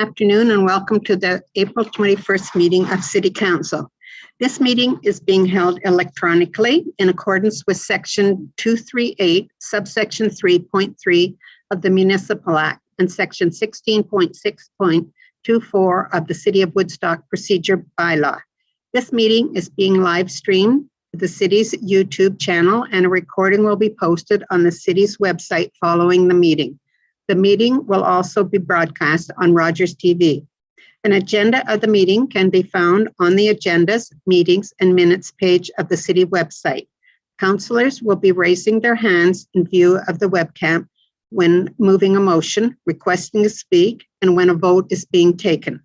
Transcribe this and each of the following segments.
Afternoon and welcome to the April 21st meeting of City Council. This meeting is being held electronically in accordance with Section 238, subsection 3.3 of the Municipal Act and Section 16.6.24 of the City of Woodstock Procedure Bylaw. This meeting is being live streamed to the city's YouTube channel, and a recording will be posted on the city's website following the meeting. The meeting will also be broadcast on Rogers TV. An agenda of the meeting can be found on the agendas, meetings, and minutes page of the city website. Councillors will be raising their hands in view of the webcam when moving a motion, requesting to speak, and when a vote is being taken.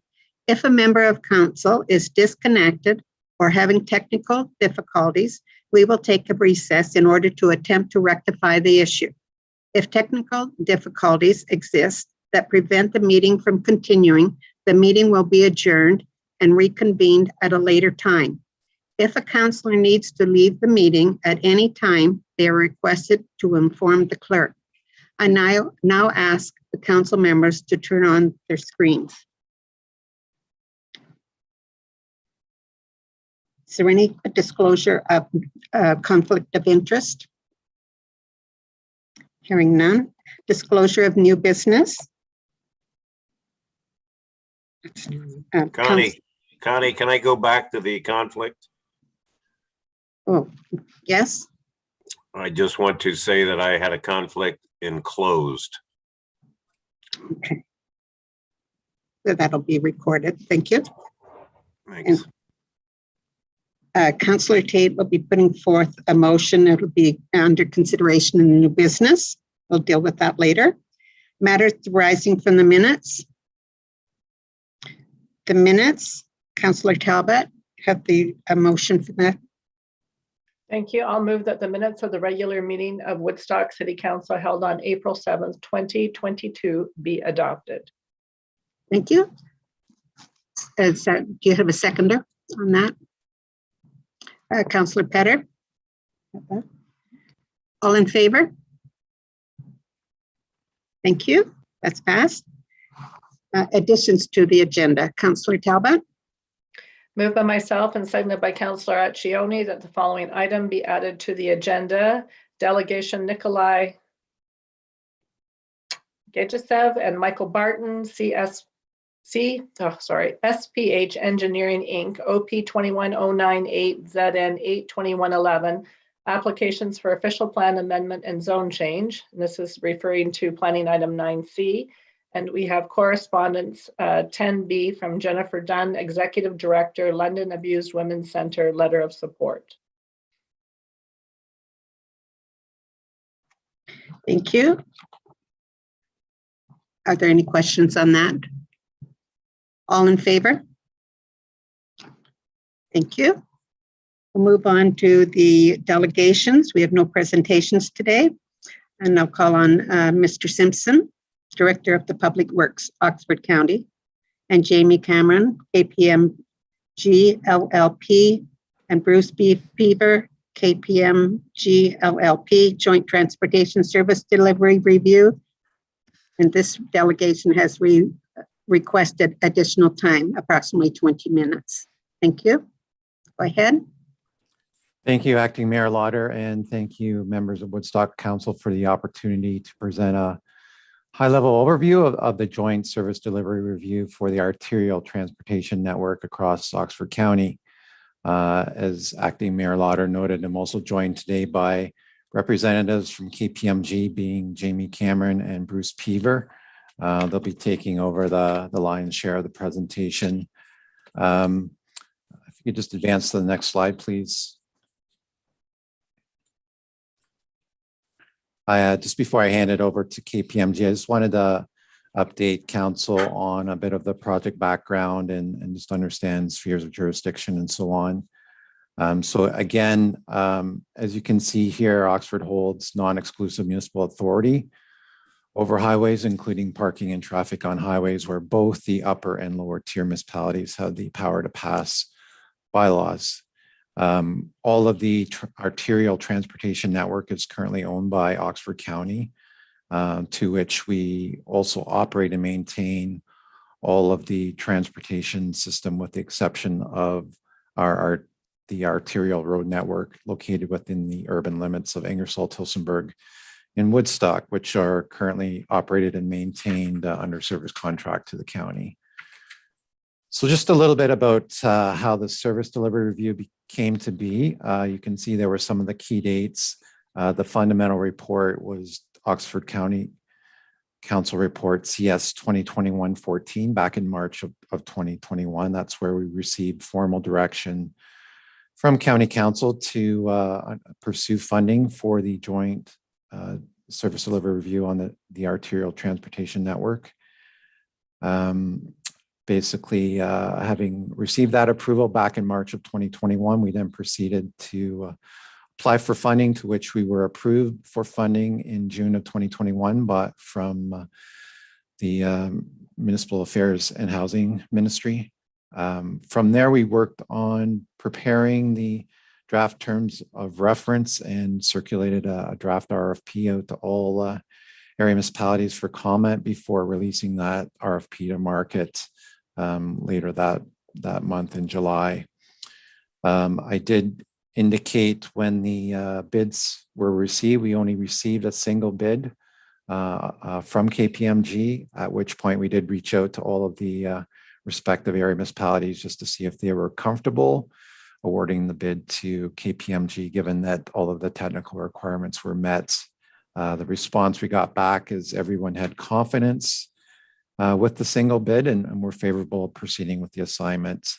If a member of council is disconnected or having technical difficulties, we will take a recess in order to attempt to rectify the issue. If technical difficulties exist that prevent the meeting from continuing, the meeting will be adjourned and reconvened at a later time. If a councillor needs to leave the meeting at any time, they are requested to inform the clerk. I now ask the council members to turn on their screens. Is there any disclosure of conflict of interest? Hearing none. Disclosure of new business. Connie, can I go back to the conflict? Oh, yes. I just want to say that I had a conflict in closed. Okay. So that'll be recorded. Thank you. Thanks. And, Councillor Tate will be putting forth a motion. It'll be under consideration in the new business. We'll deal with that later. Matters arising from the minutes. The minutes, Councillor Talbot, have a motion for that. Thank you. I'll move that the minutes of the regular meeting of Woodstock City Council held on April 7th, 2022 be adopted. Thank you. Do you have a seconder on that? Councillor Petter. All in favor? Thank you. That's passed. Additions to the agenda. Councillor Talbot. Moved by myself and seconded by Councillor Accioni that the following item be added to the agenda. Delegation Nikolai Gajasev and Michael Barton, SPH Engineering Inc., OP 21098 ZN 82111, applications for official plan amendment and zone change. And this is referring to planning item 9C. And we have correspondence 10B from Jennifer Dunn, Executive Director, London Abused Women's Center, letter of support. Thank you. Are there any questions on that? All in favor? Thank you. We'll move on to the delegations. We have no presentations today. And I'll call on Mr. Simpson, Director of the Public Works, Oxford County, and Jamie Cameron, KPMG LLP, and Bruce B. Beaver, KPMG LLP, Joint Transportation Service Delivery Review. And this delegation has requested additional time, approximately 20 minutes. Thank you. Go ahead. Thank you, Acting Mayor Lauder, and thank you, members of Woodstock Council, for the opportunity to present a high-level overview of the Joint Service Delivery Review for the arterial transportation network across Oxford County. As Acting Mayor Lauder noted, I'm also joined today by representatives from KPMG, being Jamie Cameron and Bruce Peaver. They'll be taking over the lion's share of the presentation. If you could just advance to the next slide, please. Just before I hand it over to KPMG, I just wanted to update council on a bit of the project background and just understand spheres of jurisdiction and so on. So again, as you can see here, Oxford holds non-exclusive municipal authority over highways, including parking and traffic on highways, where both the upper and lower tier municipalities have the power to pass bylaws. All of the arterial transportation network is currently owned by Oxford County, to which we also operate and maintain all of the transportation system with the exception of the arterial road network located within the urban limits of Ingersoll, Tillsonburg, and Woodstock, which are currently operated and maintained under service contract to the county. So just a little bit about how the service delivery review came to be. You can see there were some of the key dates. The fundamental report was Oxford County Council Report CS 2021-14 back in March of 2021. That's where we received formal direction from County Council to pursue funding for the joint service delivery review on the arterial transportation network. Basically, having received that approval back in March of 2021, we then proceeded to apply for funding, to which we were approved for funding in June of 2021, but from the Municipal Affairs and Housing Ministry. From there, we worked on preparing the draft terms of reference and circulated a draft RFP out to all area municipalities for comment before releasing that RFP to market later that month in July. I did indicate when the bids were received, we only received a single bid from KPMG, at which point we did reach out to all of the respective area municipalities just to see if they were comfortable awarding the bid to KPMG, given that all of the technical requirements were met. The response we got back is everyone had confidence with the single bid and were favorable proceeding with the assignment.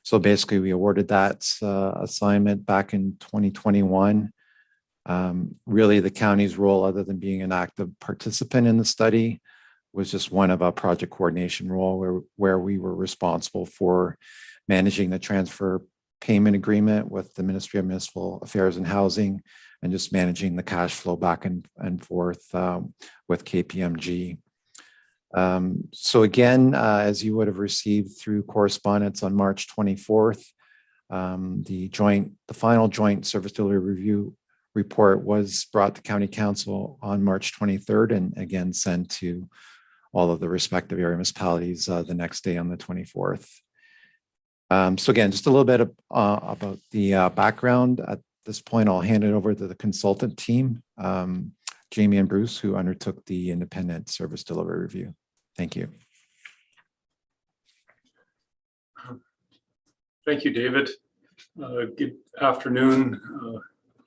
So basically we awarded that assignment back in 2021. Really the county's role, other than being an active participant in the study, was just one of a project coordination role where we were responsible for managing the transfer payment agreement with the Ministry of Municipal Affairs and Housing and just managing the cash flow back and forth with KPMG. So again, as you would have received through correspondence on March 24th, the final joint service delivery review report was brought to County Council on March 23rd and again sent to all of the respective area municipalities the next day on the 24th. So again, just a little bit about the background. At this point, I'll hand it over to the consultant team, Jamie and Bruce, who undertook the independent service delivery review. Thank you. Thank you, David. Good afternoon,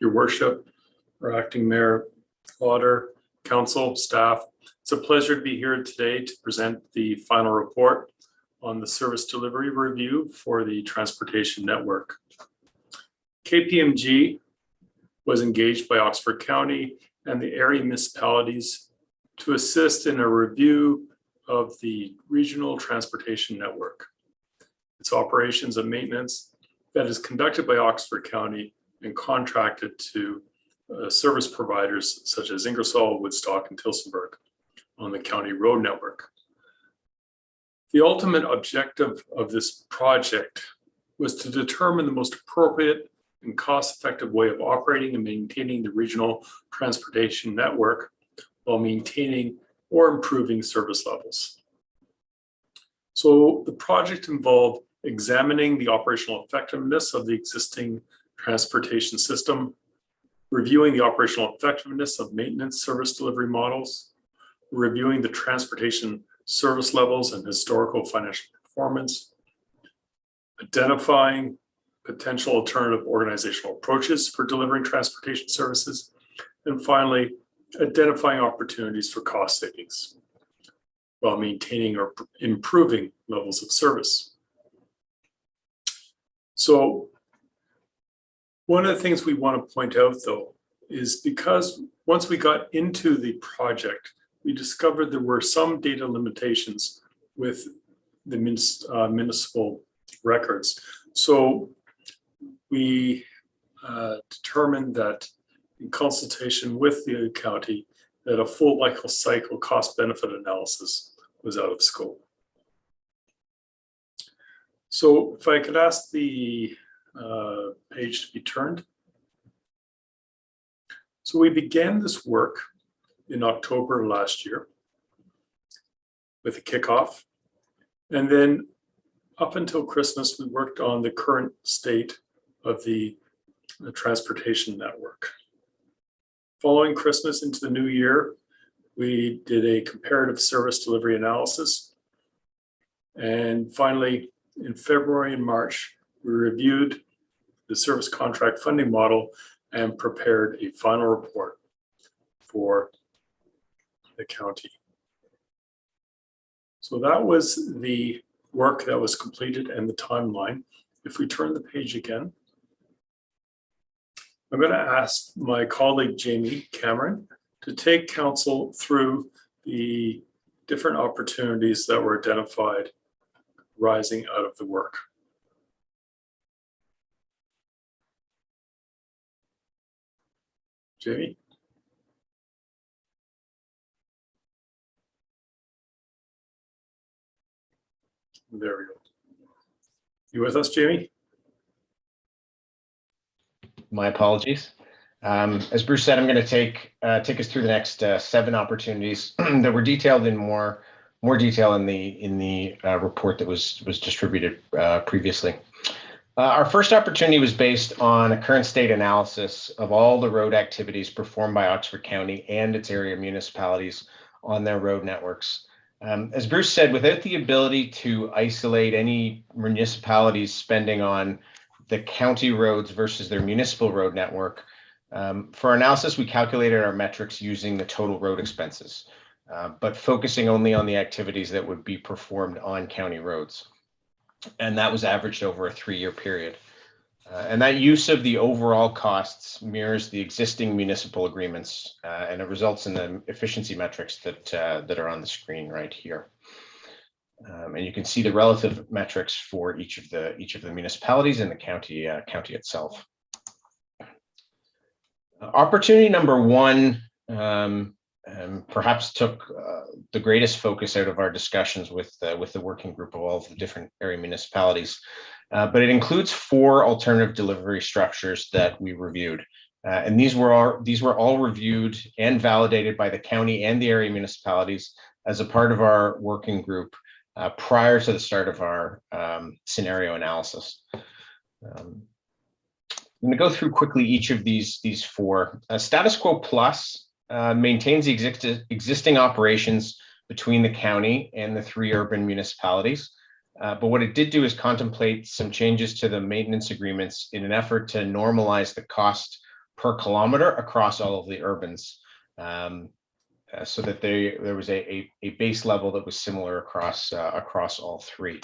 Your Worship, our Acting Mayor, Lauder, Council, staff. It's a pleasure to be here today to present the final report on the service delivery review for the transportation network. KPMG was engaged by Oxford County and the area municipalities to assist in a review of the regional transportation network, its operations and maintenance that is conducted by Oxford County and contracted to service providers such as Ingersoll, Woodstock, and Tillsonburg on the county road network. The ultimate objective of this project was to determine the most appropriate and cost-effective way of operating and maintaining the regional transportation network while maintaining or improving service levels. So the project involved examining the operational effectiveness of the existing transportation system, reviewing the operational effectiveness of maintenance service delivery models, reviewing the transportation service levels and historical financial performance, identifying potential alternative organizational approaches for delivering transportation services, and finally, identifying opportunities for cost savings while maintaining or improving levels of service. So one of the things we want to point out, though, is because once we got into the project, we discovered there were some data limitations with the municipal records. So we determined that in consultation with the county that a full life cycle cost benefit analysis was out of scope. So if I could ask the page to be turned. So we began this work in October of last year with a kickoff. And then up until Christmas, we worked on the current state of the transportation network. Following Christmas into the new year, we did a comparative service delivery analysis. And finally, in February and March, we reviewed the service contract funding model and prepared a final report for the county. So that was the work that was completed and the timeline. If we turn the page again, I'm going to ask my colleague Jamie Cameron to take council through the different opportunities that were identified rising out of the work. Jamie? There we go. You with us, Jamie? My apologies. As Bruce said, I'm going to take us through the next 7 opportunities that were detailed in more detail in the report that was distributed previously. Our first opportunity was based on a current state analysis of all the road activities performed by Oxford County and its area municipalities on their road networks. As Bruce said, without the ability to isolate any municipalities spending on the county roads versus their municipal road network, for analysis, we calculated our metrics using the total road expenses, but focusing only on the activities that would be performed on county roads. And that was averaged over a 3-year period. And that use of the overall costs mirrors the existing municipal agreements, and it results in the efficiency metrics that are on the screen right here. And you can see the relative metrics for each of the municipalities and the county itself. Opportunity number 1 perhaps took the greatest focus out of our discussions with the working group of all of the different area municipalities. But it includes 4 alternative delivery structures that we reviewed. And these were all reviewed and validated by the county and the area municipalities as a part of our working group prior to the start of our scenario analysis. I'm going to go through quickly each of these 4. Status Quo Plus maintains the existing operations between the county and the 3 urban municipalities. But what it did do is contemplate some changes to the maintenance agreements in an effort to normalize the cost per kilometer across all of the urbans, so that there was a base level that was similar across all 3.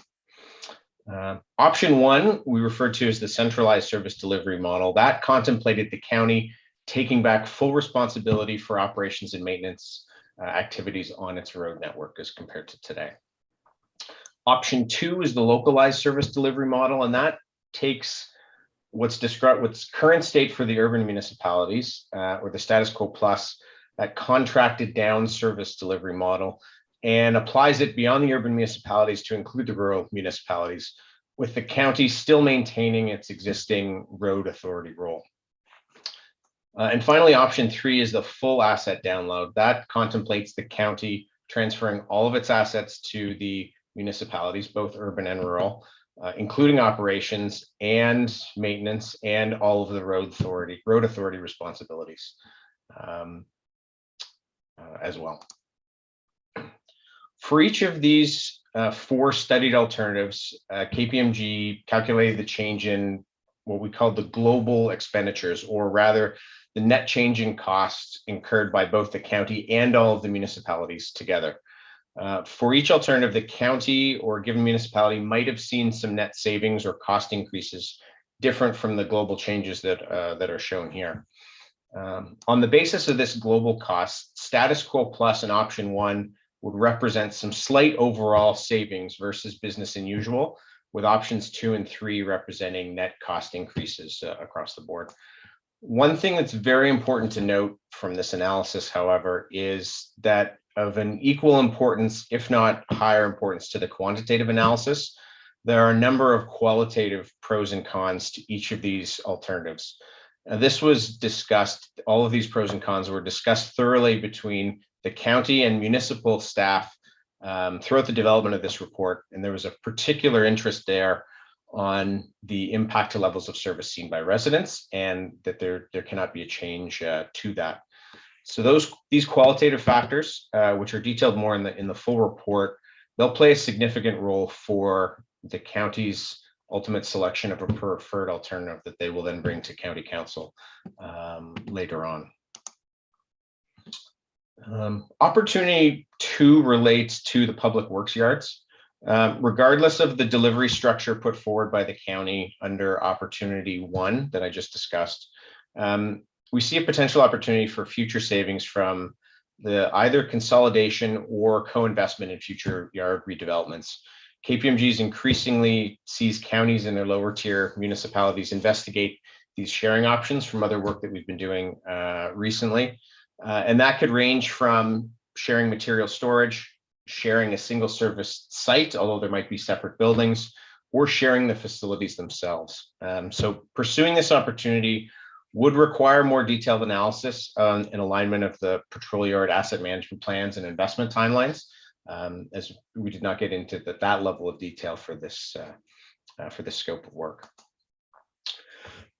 Option 1 we referred to as the centralized service delivery model. That contemplated the county taking back full responsibility for operations and maintenance activities on its road network as compared to today. Option 2 is the localized service delivery model, and that takes what's current state for the urban municipalities, or the Status Quo Plus, that contracted down service delivery model, and applies it beyond the urban municipalities to include the rural municipalities, with the county still maintaining its existing road authority role. And finally, option 3 is the full asset download. That contemplates the county transferring all of its assets to the municipalities, both urban and rural, including operations and maintenance and all of the road authority responsibilities as well. For each of these 4 studied alternatives, KPMG calculated the change in what we call the global expenditures, or rather the net change in costs incurred by both the county and all of the municipalities together. For each alternative, the county or given municipality might have seen some net savings or cost increases different from the global changes that are shown here. On the basis of this global cost, Status Quo Plus and option 1 would represent some slight overall savings versus business as usual, with options 2 and 3 representing net cost increases across the board. One thing that's very important to note from this analysis, however, is that of an equal importance, if not higher importance to the quantitative analysis, there are a number of qualitative pros and cons to each of these alternatives. This was discussed, all of these pros and cons were discussed thoroughly between the county and municipal staff throughout the development of this report, and there was a particular interest there on the impact to levels of service seen by residents, and that there cannot be a change to that. So these qualitative factors, which are detailed more in the full report, they'll play a significant role for the county's ultimate selection of a preferred alternative that they will then bring to County Council later on. Opportunity 2 relates to the public works yards. Regardless of the delivery structure put forward by the county under opportunity 1 that I just discussed, we see a potential opportunity for future savings from the either consolidation or co-investment in future yard redevelopments. KPMG increasingly sees counties and their lower tier municipalities investigate these sharing options from other work that we've been doing recently. And that could range from sharing material storage, sharing a single service site, although there might be separate buildings, or sharing the facilities themselves. So pursuing this opportunity would require more detailed analysis and alignment of the patrol yard asset management plans and investment timelines, as we did not get into that level of detail for this scope of work.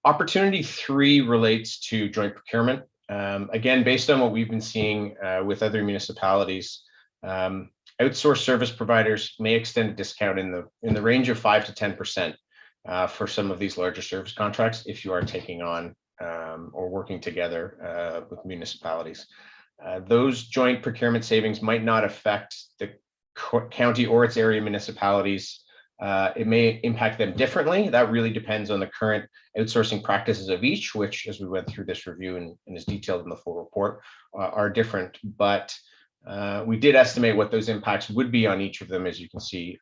Opportunity 3 relates to joint procurement. Again, based on what we've been seeing with other municipalities, outsourced service providers may extend a discount in the range of 5 to 10% for some of these larger service contracts if you are taking on or working together with municipalities. Those joint procurement savings might not affect the county or its area municipalities. It may impact them differently. That really depends on the current outsourcing practices of each, which, as we went through this review and is detailed in the full report, are different. But we did estimate what those impacts would be on each of them, as you can see,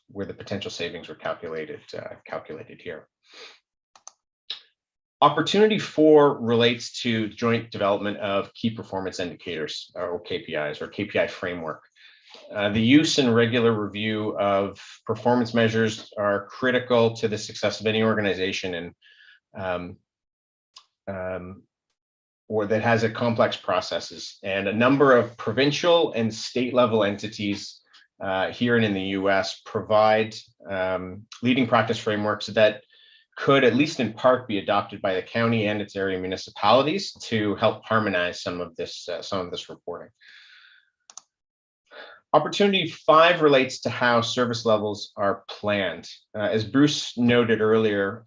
where the potential savings were calculated here. Opportunity 4 relates to joint development of key performance indicators, or KPIs, or KPI framework. The use and regular review of performance measures are critical to the success of any organization or that has a complex processes. And a number of provincial and state level entities here and in the US provide leading practice frameworks that could, at least in part, be adopted by the county and its area municipalities to help harmonize some of this reporting. Opportunity 5 relates to how service levels are planned. As Bruce noted earlier,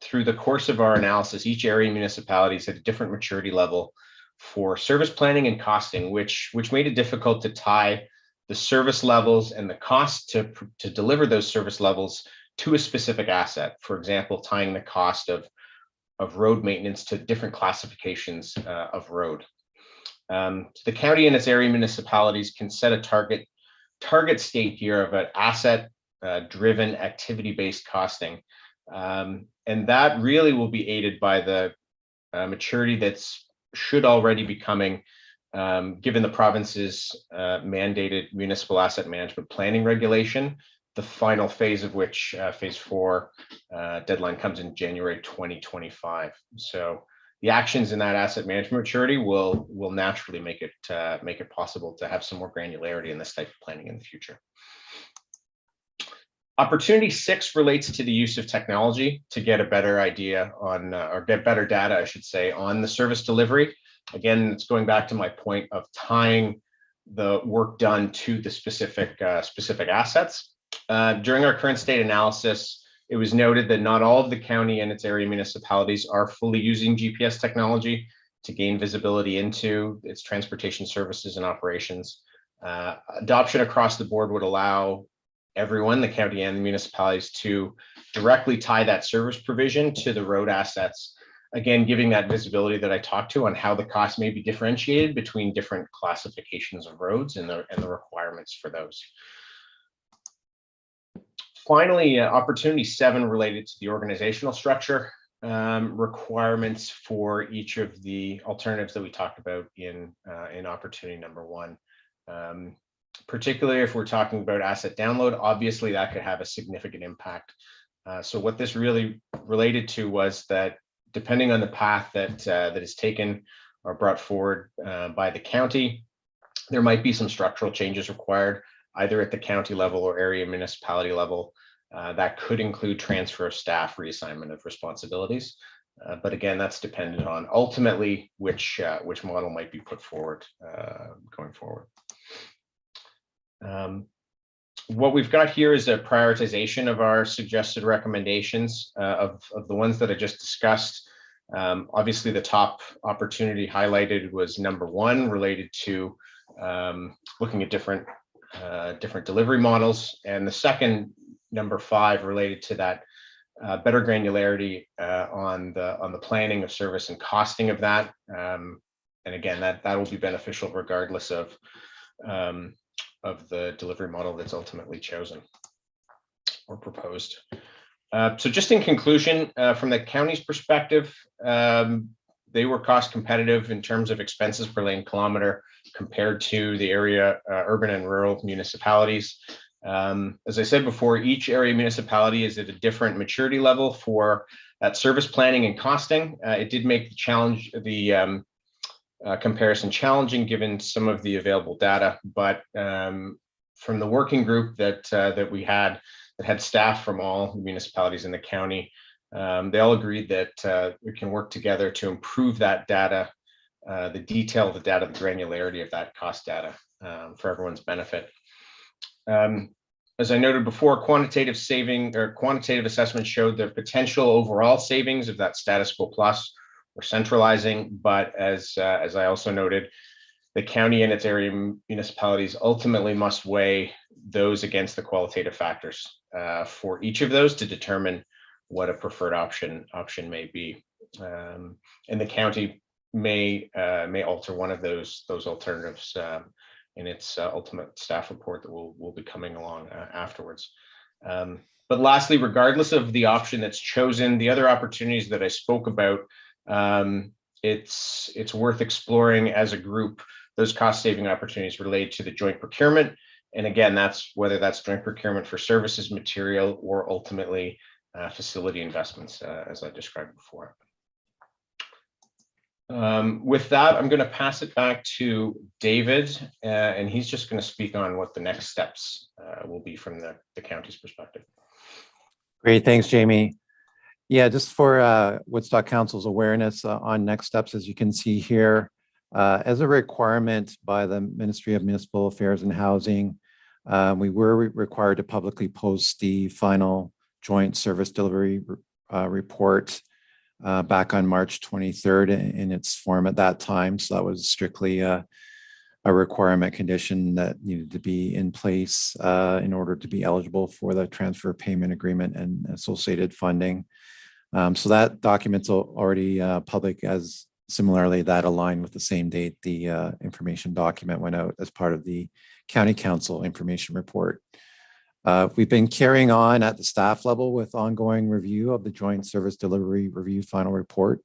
through the course of our analysis, each area municipalities had a different maturity level for service planning and costing, which made it difficult to tie the service levels and the cost to deliver those service levels to a specific asset. For example, tying the cost of road maintenance to different classifications of road. The county and its area municipalities can set a target state here of an asset driven activity-based costing. And that really will be aided by the maturity should already be coming, given the province's mandated municipal asset management planning regulation, the final phase of which, phase 4 deadline, comes in January 2025. So the actions in that asset management maturity will naturally make it possible to have some more granularity in this type of planning in the future. Opportunity 6 relates to the use of technology to get a better idea on, or get better data, I should say, on the service delivery. Again, it's going back to my point of tying the work done to the specific assets. During our current state analysis, it was noted that not all of the county and its area municipalities are fully using GPS technology to gain visibility into its transportation services and operations. Adoption across the board would allow everyone, the county and the municipalities, to directly tie that service provision to the road assets. Again, giving that visibility that I talked to on how the cost may be differentiated between different classifications of roads and the requirements for those. Finally, opportunity 7 related to the organizational structure requirements for each of the alternatives that we talked about in opportunity number 1. Particularly if we're talking about asset download, obviously that could have a significant impact. So what this really related to was that depending on the path that is taken or brought forward by the county, There might be some structural changes required either at the county level or area municipality level. That could include transfer of staff, reassignment of responsibilities. But again, that's dependent on ultimately which model might be put forward going forward. What we've got here is a prioritization of our suggested recommendations of the ones that I just discussed. Obviously, the top opportunity highlighted was number 1, related to looking at different delivery models, and the second, number 5, related to that better granularity on the planning of service and costing of that. And again, that will be beneficial regardless of the delivery model that's ultimately chosen or proposed. So just in conclusion, from the county's perspective, they were cost competitive in terms of expenses per lane kilometer compared to the area urban and rural municipalities. As I said before, each area municipality is at a different maturity level for that service planning and costing. It did make the comparison challenging given some of the available data, but from the working group that we had, that had staff from all municipalities in the county, they all agreed that we can work together to improve that data, the detail of the data, the granularity of that cost data for everyone's benefit. As I noted before, quantitative assessment showed the potential overall savings of that status quo plus or centralizing, but as I also noted, the county and its area municipalities ultimately must weigh those against the qualitative factors for each of those to determine what a preferred option may be. And the county may alter one of those alternatives in its ultimate staff report that will be coming along afterwards. But lastly, regardless of the option that's chosen, the other opportunities that I spoke about, it's worth exploring as a group those cost saving opportunities related to the joint procurement. And again, that's whether that's joint procurement for services, material, or ultimately facility investments, as I described before. With that, I'm going to pass it back to David, and he's just going to speak on what the next steps will be from the county's perspective. Great, thanks, Jamie. Yeah, just for Woodstock Council's awareness on next steps, as you can see here, as a requirement by the Ministry of Municipal Affairs and Housing, we were required to publicly post the final joint service delivery report back on March 23rd in its form at that time. So that was strictly a requirement condition that needed to be in place in order to be eligible for the transfer payment agreement and associated funding. So that document's already public, as similarly that aligned with the same date the information document went out as part of the County Council information report. We've been carrying on at the staff level with ongoing review of the joint service delivery review final report,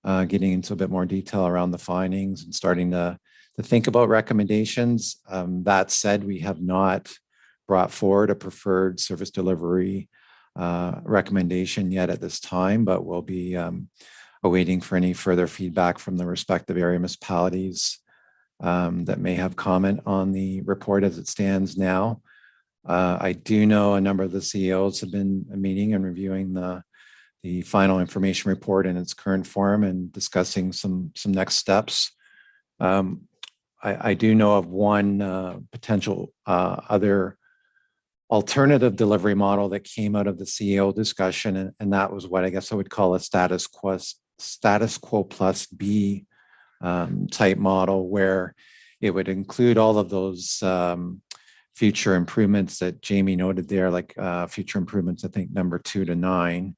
getting into a bit more detail around the findings and starting to think about recommendations. That said, we have not brought forward a preferred service delivery recommendation yet at this time, but we'll be awaiting for any further feedback from the respective area municipalities that may have comment on the report as it stands now. I do know a number of the CEOs have been meeting and reviewing the final information report in its current form and discussing some next steps. I do know of one potential other alternative delivery model that came out of the CEO discussion, and that was what I guess I would call a status quo plus B type model, where it would include all of those future improvements that Jamie noted there, like future improvements, I think number 2 to 9,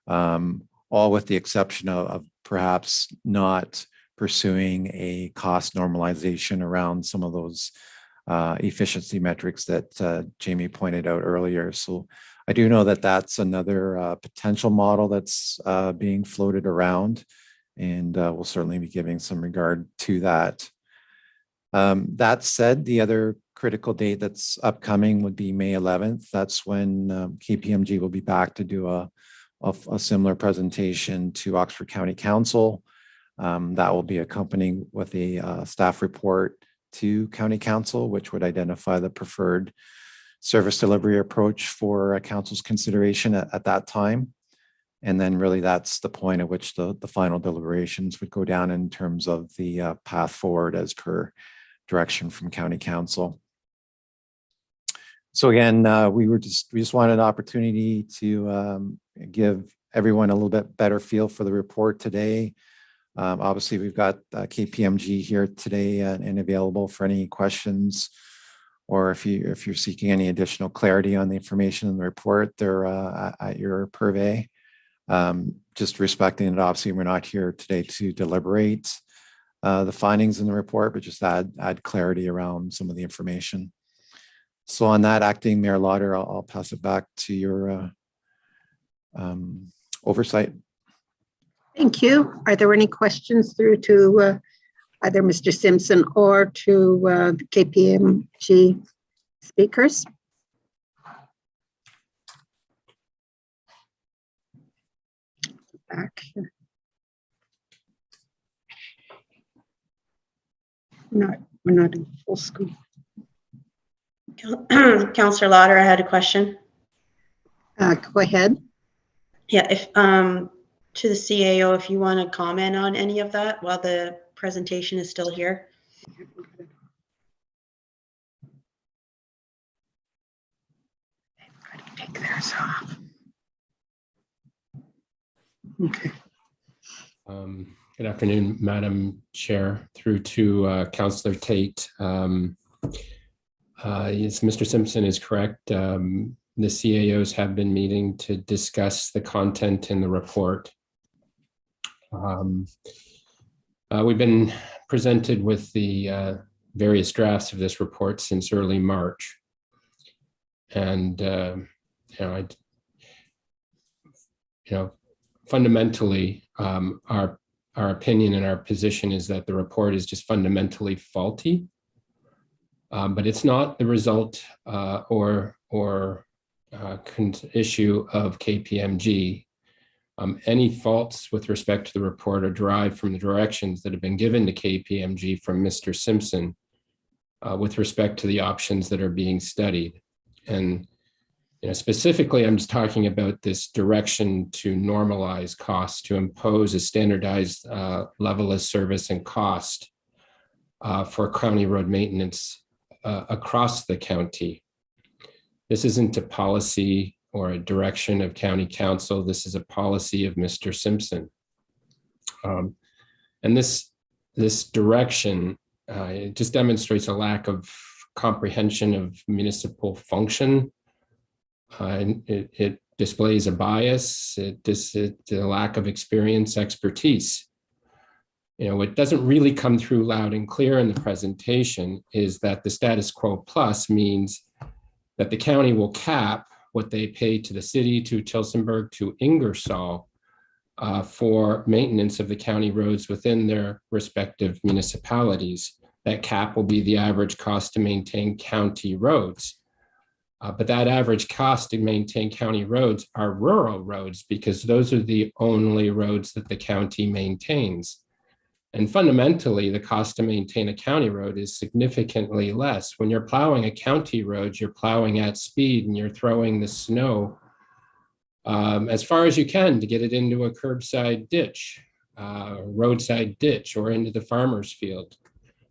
all with the exception of perhaps not pursuing a cost normalization around some of those efficiency metrics that Jamie pointed out earlier. So I do know that that's another potential model that's being floated around, and we'll certainly be giving some regard to that. That said, the other critical date that's upcoming would be May 11th. That's when KPMG will be back to do a similar presentation to Oxford County Council. That will be accompanying with a staff report to County Council, which would identify the preferred service delivery approach for council's consideration at that time. And then really that's the point at which the final deliberations would go down in terms of the path forward as per direction from County Council. So again, we just wanted an opportunity to give everyone a little bit better feel for the report today. Obviously, we've got KPMG here today and available for any questions, or if you're seeking any additional clarity on the information in the report, they're at your purvey. Just respecting that, obviously, we're not here today to deliberate the findings in the report, but just add clarity around some of the information. So on that, Acting Mayor Lauder, I'll pass it back to your oversight. Thank you. Are there any questions through to either Mr. Simpson or to the KPMG speakers? Back here. We're not in full screen. Councillor Lauder, I had a question. Go ahead. Yeah, if to the CAO, if you want to comment on any of that while the presentation is still here. Take theirs off. Okay. Good afternoon, Madam Chair, through to Councillor Tate. Yes, Mr. Simpson is correct. The CAOs have been meeting to discuss the content in the report. We've been presented with the various drafts of this report since early March. And, fundamentally, our opinion and our position is that the report is just fundamentally faulty. But it's not the result or issue of KPMG. Any faults with respect to the report are derived from the directions that have been given to KPMG from Mr. Simpson with respect to the options that are being studied. And specifically, I'm just talking about this direction to normalize costs, to impose a standardized level of service and cost for county road maintenance across the county. This isn't a policy or a direction of County Council. This is a policy of Mr. Simpson. And this direction, it just demonstrates a lack of comprehension of municipal function. It displays a bias, a lack of experience, expertise. What doesn't really come through loud and clear in the presentation is that the status quo plus means that the county will cap what they pay to the city, to Tillsonburg, to Ingersoll for maintenance of the county roads within their respective municipalities. That cap will be the average cost to maintain county roads. But that average cost to maintain county roads are rural roads because those are the only roads that the county maintains. And fundamentally, the cost to maintain a county road is significantly less. When you're plowing a county road, you're plowing at speed and you're throwing the snow as far as you can to get it into a curbside ditch, roadside ditch, or into the farmer's field.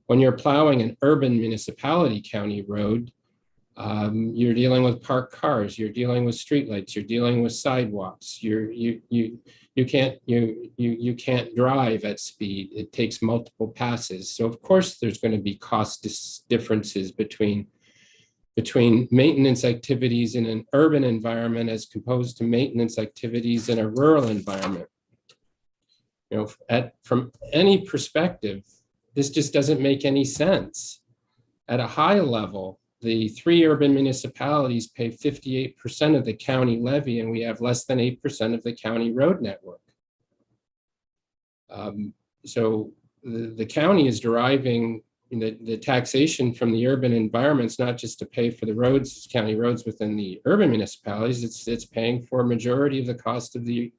When you're plowing an urban municipality county road, you're dealing with parked cars, you're dealing with streetlights, you're dealing with sidewalks. You can't drive at speed. It takes multiple passes. So of course there's going to be cost differences between maintenance activities in an urban environment as opposed to maintenance activities in a rural environment. From any perspective, this just doesn't make any sense. At a high level, the 3 urban municipalities pay 58% of the county levy, and we have less than 8% of the county road network. So the county is deriving the taxation from the urban environments, not just to pay for the roads, county roads within the urban municipalities, it's paying for a majority of the cost of the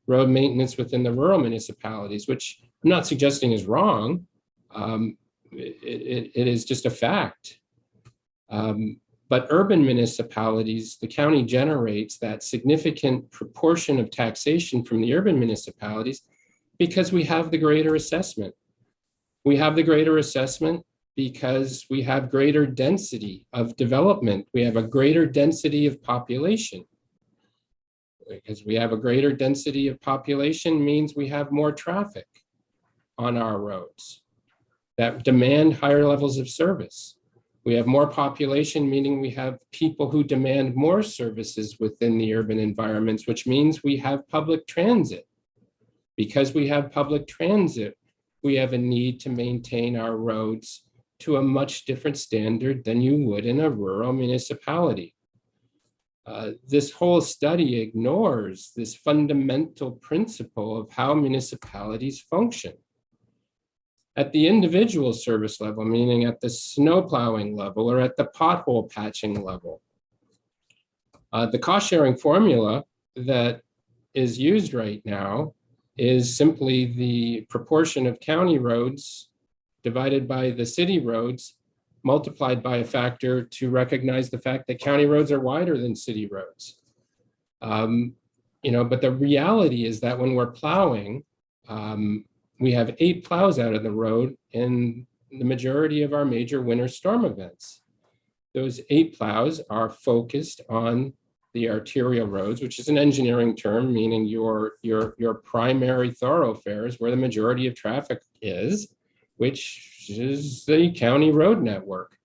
road maintenance within the rural municipalities, which I'm not suggesting is wrong. it is just a fact. But urban municipalities, the county generates that significant proportion of taxation from the urban municipalities because we have the greater assessment. We have the greater assessment because we have greater density of development. We have a greater density of population. Because we have a greater density of population means we have more traffic on our roads that demand higher levels of service. We have more population, meaning we have people who demand more services within the urban environments, which means we have public transit. Because we have public transit, we have a need to maintain our roads to a much different standard than you would in a rural municipality. This whole study ignores this fundamental principle of how municipalities function. At the individual service level, meaning at the snow plowing level or at the pothole patching level, the cost sharing formula that is used right now is simply the proportion of county roads divided by the city roads multiplied by a factor to recognize the fact that county roads are wider than city roads. But the reality is that when we're plowing, we have 8 plows out of the road in the majority of our major winter storm events. Those 8 plows are focused on the arterial roads, which is an engineering term, meaning your primary thoroughfares where the majority of traffic is, which is the county road network.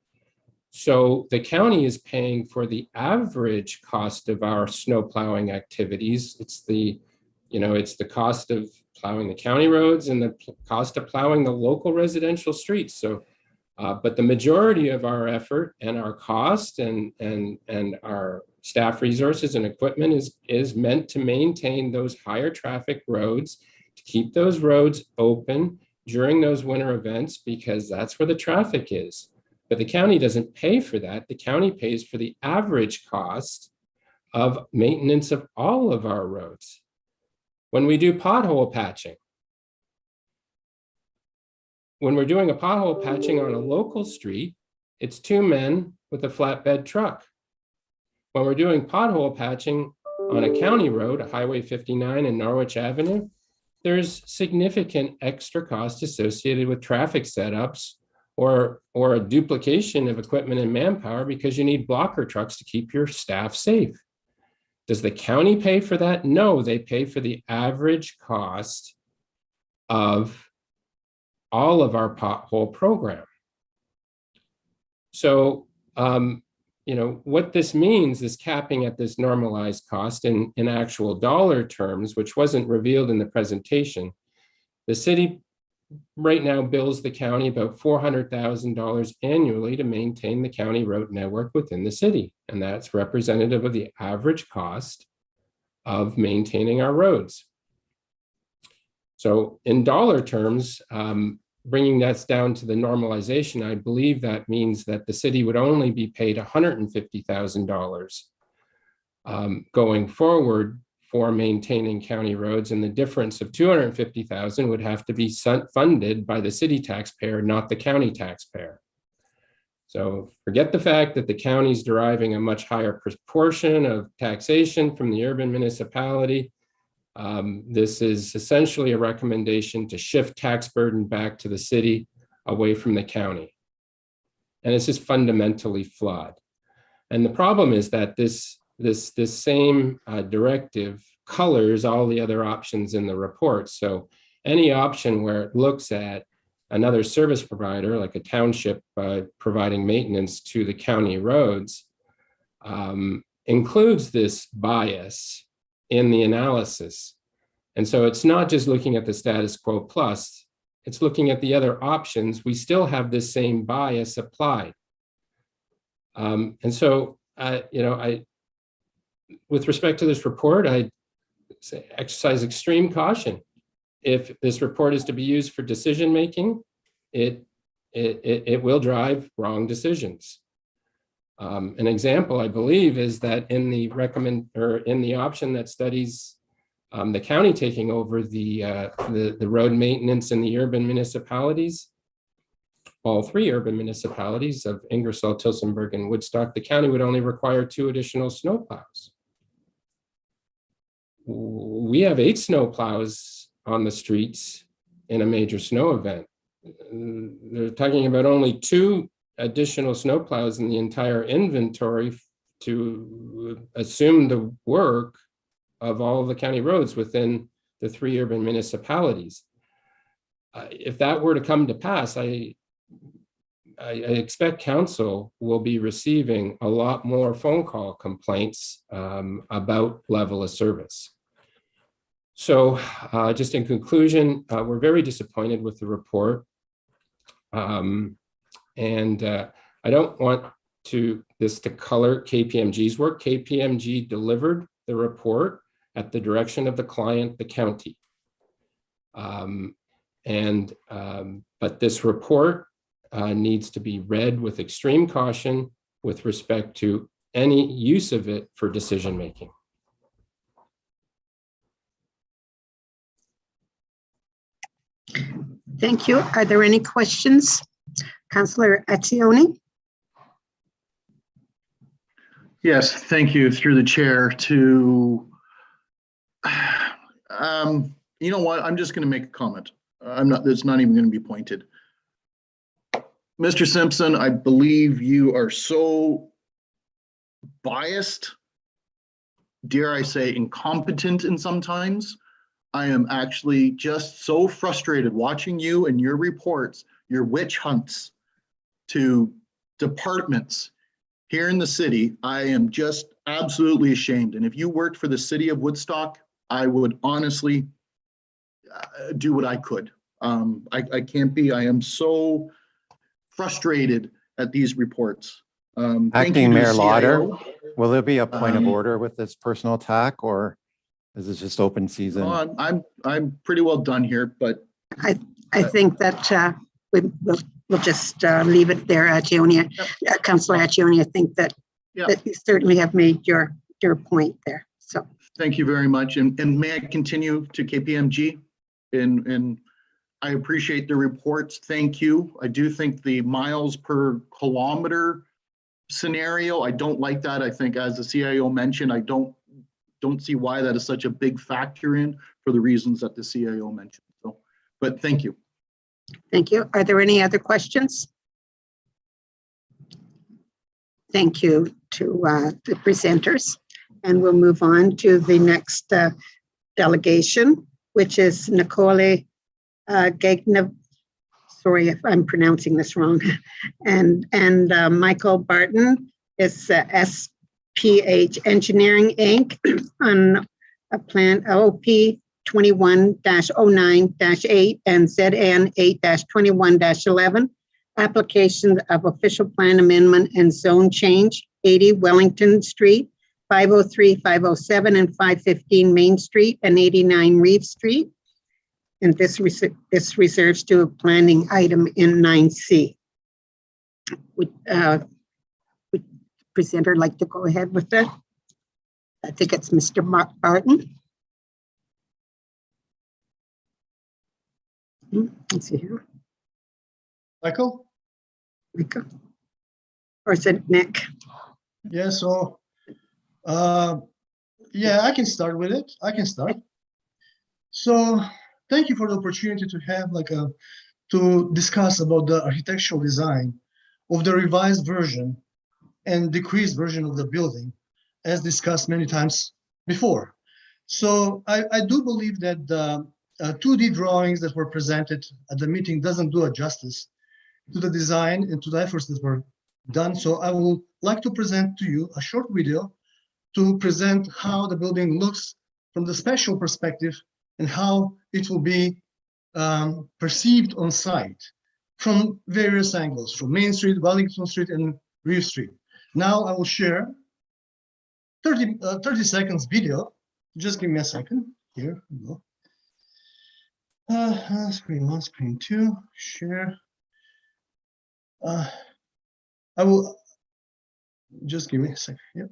So the county is paying for the average cost of our snow plowing activities. It's the cost of plowing the county roads and the cost of plowing the local residential streets. So, but the majority of our effort and our cost and our staff resources and equipment is meant to maintain those higher traffic roads, to keep those roads open during those winter events, because that's where the traffic is. But the county doesn't pay for that. The county pays for the average cost of maintenance of all of our roads. When we do pothole patching, when we're doing a pothole patching on a local street, it's 2 men with a flatbed truck. When we're doing pothole patching on a county road, a Highway 59 and Norwich Avenue, there's significant extra cost associated with traffic setups or a duplication of equipment and manpower because you need blocker trucks to keep your staff safe. Does the county pay for that? No, they pay for the average cost of all of our pothole program. So, what this means is capping at this normalized cost in actual dollar terms, which wasn't revealed in the presentation. The city right now bills the county about $400,000 annually to maintain the county road network within the city. And that's representative of the average cost of maintaining our roads. So in dollar terms, bringing that down to the normalization, I believe that means that the city would only be paid $150,000 going forward for maintaining county roads, and the difference of $250,000 would have to be funded by the city taxpayer, not the county taxpayer. So forget the fact that the county is deriving a much higher proportion of taxation from the urban municipality. This is essentially a recommendation to shift tax burden back to the city away from the county. And it's just fundamentally flawed. And the problem is that this same directive colors all the other options in the report. So any option where it looks at another service provider, like a township providing maintenance to the county roads, includes this bias in the analysis. And so it's not just looking at the status quo plus, it's looking at the other options. We still have this same bias applied. And so, with respect to this report, I say exercise extreme caution. If this report is to be used for decision-making, it will drive wrong decisions. An example, I believe, is that in the option that studies the county taking over the road maintenance in the urban municipalities, all three urban municipalities of Ingersoll, Tillsonburg, and Woodstock, the county would only require 2 additional snowplows. We have 8 snowplows on the streets in a major snow event. They're talking about only 2 additional snowplows in the entire inventory to assume the work of all of the county roads within the 3 urban municipalities. If that were to come to pass, I expect council will be receiving a lot more phone call complaints about level of service. So just in conclusion, we're very disappointed with the report. And I don't want this to color KPMG's work. KPMG delivered the report at the direction of the client, the county. But this report needs to be read with extreme caution with respect to any use of it for decision making. Thank you. Are there any questions? Councillor Accioni? Yes, thank you, through the chair, to, you know what, I'm just going to make a comment. It's not even going to be pointed. Mr. Simpson, I believe you are so biased, dare I say incompetent in sometimes. I am actually just so frustrated watching you and your reports, your witch hunts to departments here in the city. I am just absolutely ashamed. And if you worked for the city of Woodstock, I would honestly do what I could. I can't be, I am so frustrated at these reports. Acting Mayor Lauder, will there be a point of order with this personal attack, or is this just open season? No, I'm pretty well done here, but I think that we'll just leave it there, Accioni. Councillor Accioni, I think that you certainly have made your point there. So thank you very much. And may I continue to KPMG? And I appreciate the reports. Thank you. I do think the miles per kilometer scenario, I don't like that. I think, as the CIO mentioned, I don't see why that is such a big factor in, for the reasons that the CIO mentioned. So, but thank you. thank you. Are there any other questions? Thank you to the presenters. And we'll move on to the next delegation, which is Nicole Gagnev, sorry if I'm pronouncing this wrong, and Michael Barton is SPH Engineering Inc. on a plan OP 21-09-8 and ZN 8-21-11, application of official plan amendment and zone change, 80 Wellington Street, 503, 507, and 515 Main Street, and 89 Reeve Street. And this reserves to a planning item in 9C. Would presenter like to go ahead with that? I think it's Mr. Barton. Let's see here. Michael? Michael. Or is it Nick? Yeah, so, yeah, I can start with it. I can start. So, thank you for the opportunity to have to discuss about the architectural design of the revised version and decreased version of the building, as discussed many times before. So I do believe that the 2D drawings that were presented at the meeting doesn't do a justice to the design and to the efforts that were done. So I would like to present to you a short video to present how the building looks from the spatial perspective and how it will be perceived on site from various angles, from Main Street, Wellington Street, and Reeve Street. Now I will share 30 seconds video. Just give me a second. Here we go. Screen 1, screen 2, share. I will just give me a second. Yep.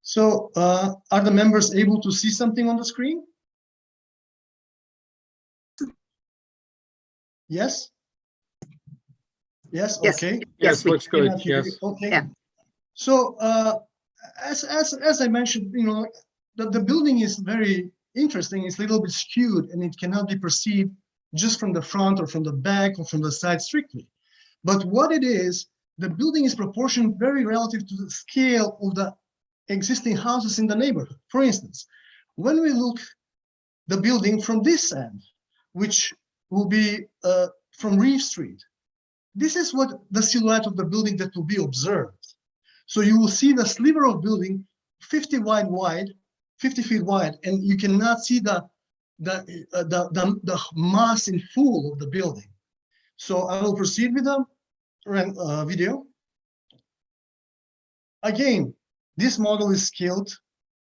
So are the members able to see something on the screen? Yes. Yes, Yes. okay. Yes, we looks good. Cannot hear Yes. you. Okay. Yeah. So as I mentioned, the building is very interesting. It's a little bit skewed and it cannot be perceived just from the front or from the back or from the side strictly. But what it is, the building is proportioned very relative to the scale of the existing houses in the neighborhood. For instance, when we look the building from this end, which will be from Reeve Street, this is what the silhouette of the building that will be observed. So you will see the sliver of building 50 feet wide, and you cannot see the mass in full of the building. So I will proceed with the video. Again, this model is scaled.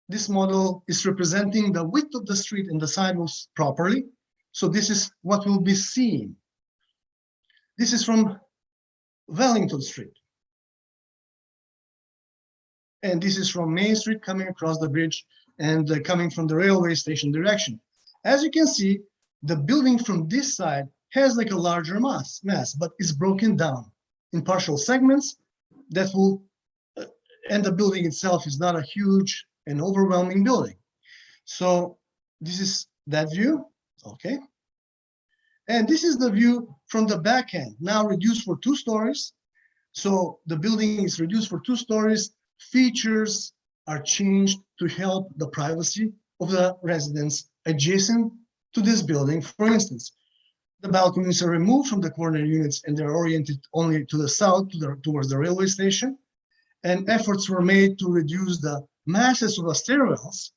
This model is representing the width of the street and the sidewalks properly. So this is what will be seen. This is from Wellington Street. And this is from Main Street coming across the bridge and coming from the railway station direction. As you can see, the building from this side has like a larger mass, but is broken down in partial segments that will, and the building itself is not a huge and overwhelming building. So this is that view, okay? And this is the view from the back end, now reduced for 2 stories. So the building is reduced for 2 stories. Features are changed to help the privacy of the residents adjacent to this building. For instance, the balconies are removed from the corner units and they're oriented only to the south, towards the railway station. And efforts were made to reduce the masses of the stairwells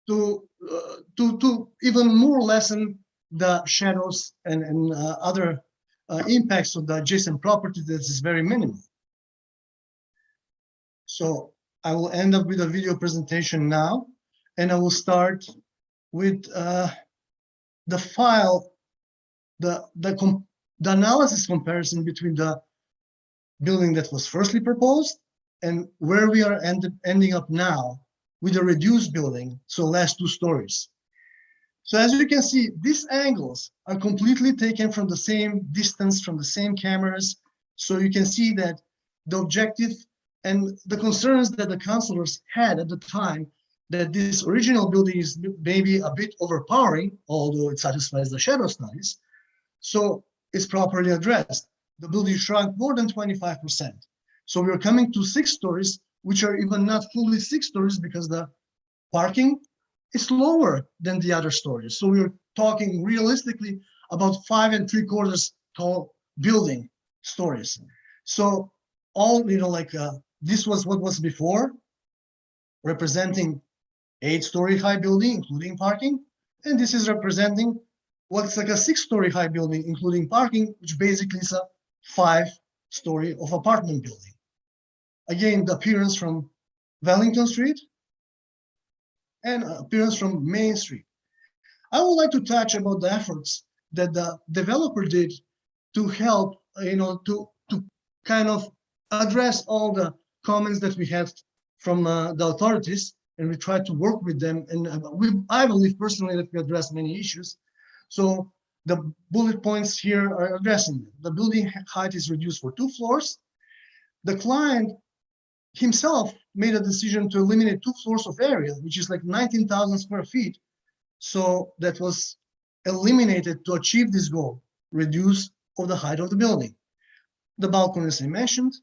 to even more lessen the shadows and other impacts of the adjacent property that is very minimal. So I will end up with a video presentation now, and I will start with the file, the analysis comparison between the building that was firstly proposed and where we are ending up now with a reduced building, so last 2 stories. So as you can see, these angles are completely taken from the same distance, from the same cameras. So you can see that the objective and the concerns that the councilors had at the time, that this original building is maybe a bit overpowering, although it satisfies the shadow studies, so it's properly addressed. The building shrunk more than 25%. So we're coming to 6 stories, which are even not fully 6 stories because the parking is lower than the other stories. So we're talking realistically about 5 3/4 tall building stories. So all, this was what was before, representing 8-story high building, including parking. And this is representing what's like a 6-story high building, including parking, which basically is a 5-story of apartment building. Again, the appearance from Wellington Street and appearance from Main Street. I would like to touch about the efforts that the developer did to help, to kind of address all the comments that we had from the authorities, and we tried to work with them. And I believe personally that we addressed many issues. So the bullet points here are addressing them. The building height is reduced for 2 floors. The client himself made a decision to eliminate 2 floors of area, which is like 19,000 square feet. So that was eliminated to achieve this goal, reduce of the height of the building. The balconies I mentioned.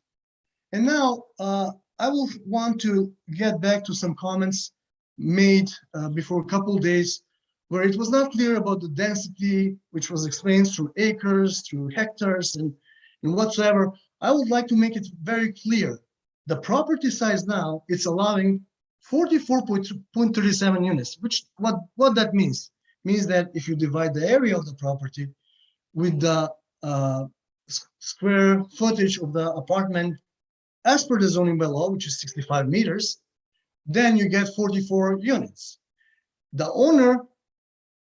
And now I will want to get back to some comments made before a couple of days, where it was not clear about the density, which was explained through acres, through hectares, and whatsoever. I would like to make it very clear. The property size now, it's allowing 44.37 units, which what that means? Means that if you divide the area of the property with the square footage of the apartment as per the zoning by law, which is 65 meters, then you get 44 units. The owner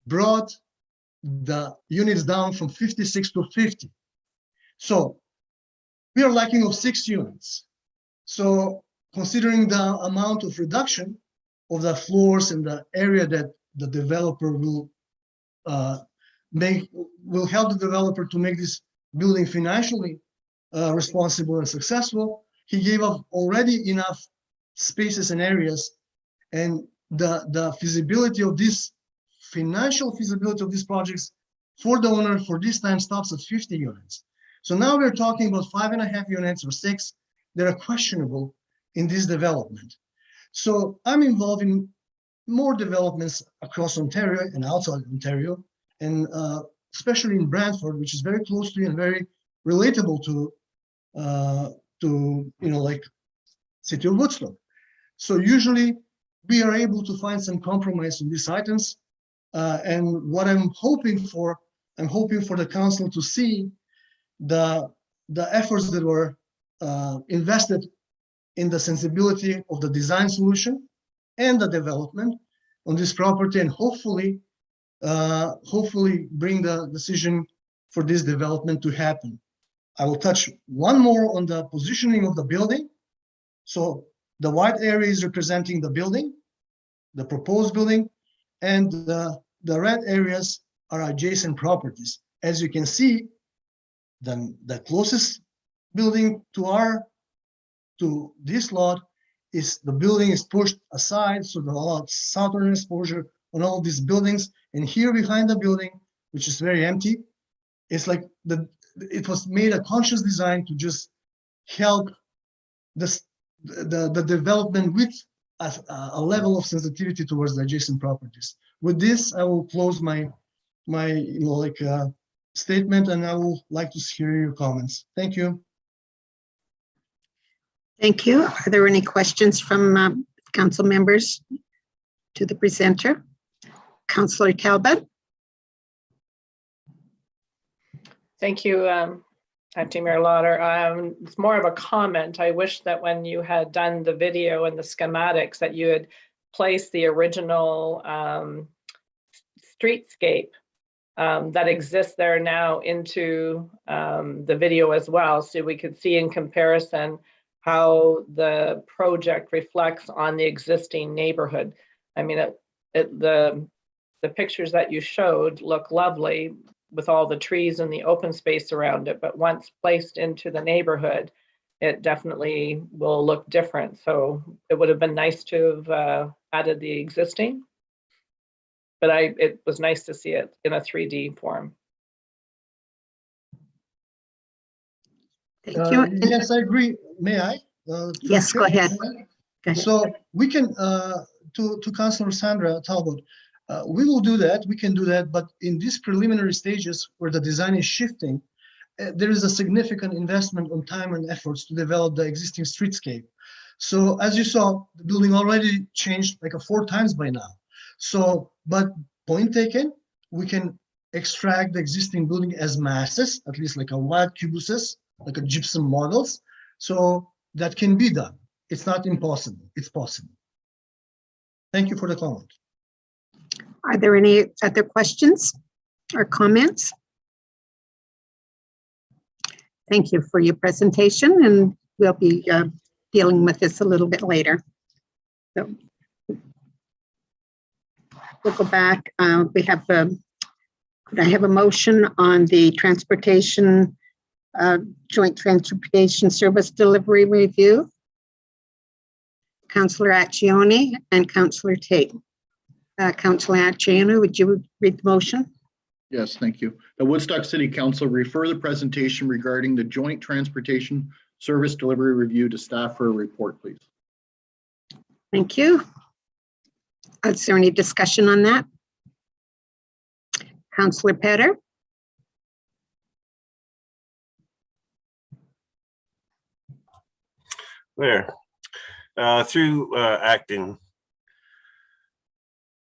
brought the units down from 56 to 50. So we are lacking of 6 units. So considering the amount of reduction of the floors and the area that the developer will help the developer to make this building financially responsible and successful. He gave up already enough spaces and areas, and the feasibility of this, financial feasibility of these projects for the owner for this time stops at 50 units. So now we're talking about 5.5 units or 6 that are questionable in this development. So I'm involved in more developments across Ontario and outside Ontario, and especially in Brantford, which is very close to you and very relatable to like city of Woodstock. So usually we are able to find some compromise on these items. And what I'm hoping for the council to see the efforts that were invested in the sensibility of the design solution and the development on this property, and hopefully bring the decision for this development to happen. I will touch one more on the positioning of the building. So the white area is representing the building, the proposed building, and the red areas are adjacent properties. As you can see, the closest building to this lot is the building is pushed aside, so there are a lot of southern exposure on all these buildings. And here behind the building, which is very empty, it's like it was made a conscious design to just help the development with a level of sensitivity towards the adjacent properties. With this, I will close my statement, and I will like to hear your comments. Thank you. Thank you. Are there any questions from council members to the presenter? Councillor Talbot? Thank you, Acting Mayor Lauder. It's more of a comment. I wish that when you had done the video and the schematics that you had placed the original streetscape that exists there now into the video as well, so we could see in comparison how the project reflects on the existing neighborhood. I mean, the pictures that you showed look lovely with all the trees and the open space around it, but once placed into the neighborhood, it definitely will look different. So it would have been nice to have added the existing, but it was nice to see it in a 3D form. Thank you. Yes, I agree. May I? Yes, go ahead. So we can, to Councillor Sandra Talbot, we will do that. We can do that. But in these preliminary stages where the design is shifting, there is a significant investment on time and efforts to develop the existing streetscape. So as you saw, the building already changed like 4 times by now. So, but point taken, we can extract the existing building as masses, at least like a white cubuses, like a gypsum models. So that can be done. It's not impossible. It's possible. Thank you for the comment. Are there any other questions or comments? Thank you for your presentation, and we'll be dealing with this a little bit later. So we'll go back. We have could I have a motion on the transportation joint transportation service delivery review? Councillor Accioni and Councillor Tate. Councillor Accioni, would you read the motion? Yes, thank you. The Woodstock City Council refer the presentation regarding the joint transportation service delivery review to staff for a report, please. Thank you. Is there any discussion on that? Councillor Petter? There. Through Acting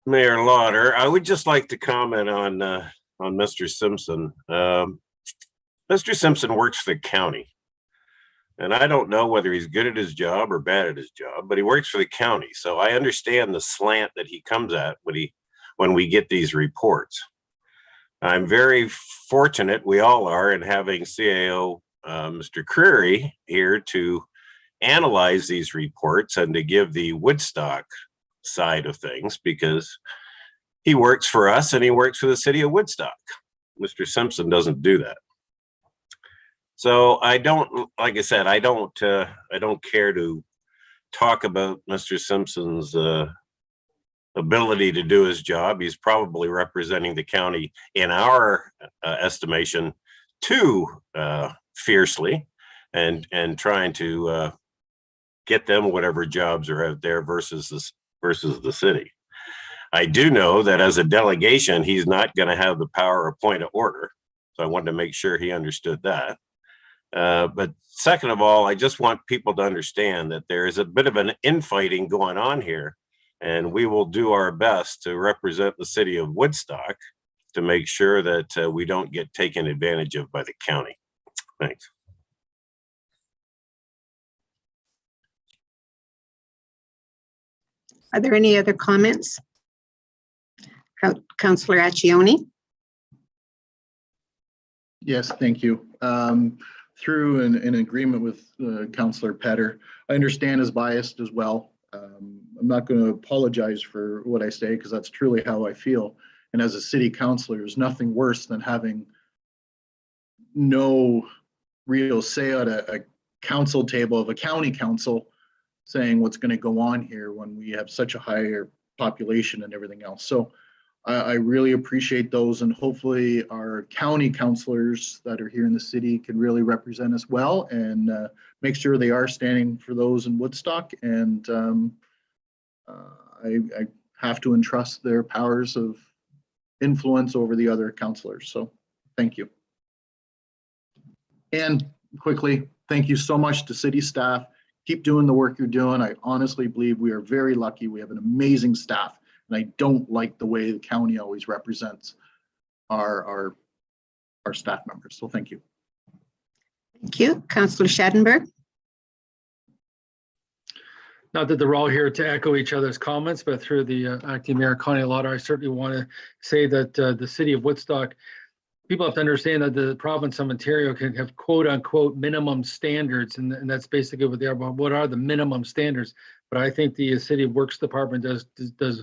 Mayor Lauder, I would just like to comment on Mr. Simpson. Mr. Simpson works for the county, and I don't know whether he's good at his job or bad at his job, but he works for the county. So I understand the slant that he comes at when we get these reports. I'm very fortunate, we all are, in having CAO Mr. Creary here to analyze these reports and to give the Woodstock side of things, because he works for us and he works for the city of Woodstock. Mr. Simpson doesn't do that. So I don't, like I said, I don't care to talk about Mr. Simpson's ability to do his job. He's probably representing the county, in our estimation, too fiercely, and trying to get them whatever jobs are out there versus the city. I do know that as a delegation, he's not going to have the power of point of order. So I wanted to make sure he understood that. But second of all, I just want people to understand that there is a bit of an infighting going on here, and we will do our best to represent the city of Woodstock to make sure that we don't get taken advantage of by the county. Thanks. Are there any other comments? Councillor Accioni? Yes, thank you. Through an agreement with Councillor Petter, I understand his biased as well. I'm not going to apologize for what I say because that's truly how I feel. And as a city councillor, there's nothing worse than having no real say at a council table of a county council saying what's going to go on here when we have such a higher population and everything else. So I really appreciate those, and hopefully our county councillors that are here in the city can really represent us well and make sure they are standing for those in Woodstock. And I have to entrust their powers of influence over the other councillors. So thank you. And quickly, thank you so much to city staff. Keep doing the work you're doing. I honestly believe we are very lucky. We have an amazing staff. And I don't like the way the county always represents our staff members. So thank you. Thank you. Councillor Schadenberg? Not that they're all here to echo each other's comments, but through the acting mayor, Connie Lauder, I certainly want to say that the city of Woodstock, people have to understand that the province of Ontario can have quote unquote minimum standards, and that's basically what they are. But what are the minimum standards? But I think the city works department does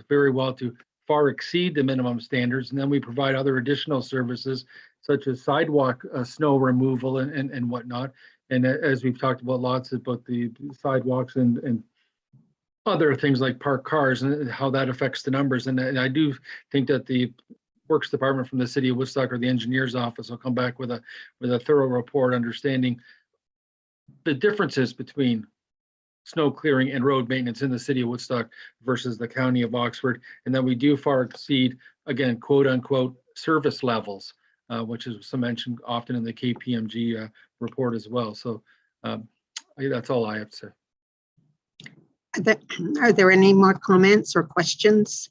very well to far exceed the minimum standards. And then we provide other additional services such as sidewalk snow removal and whatnot. And as we've talked about lots about the sidewalks and other things like parked cars and how that affects the numbers. And I do think that the works department from the city of Woodstock or the engineer's office will come back with a thorough report understanding the differences between snow clearing and road maintenance in the city of Woodstock versus the county of Oxford. And then we do far exceed, again, quote unquote, service levels, which is mentioned often in the KPMG report as well. So that's all I have to say. Are there any more comments or questions?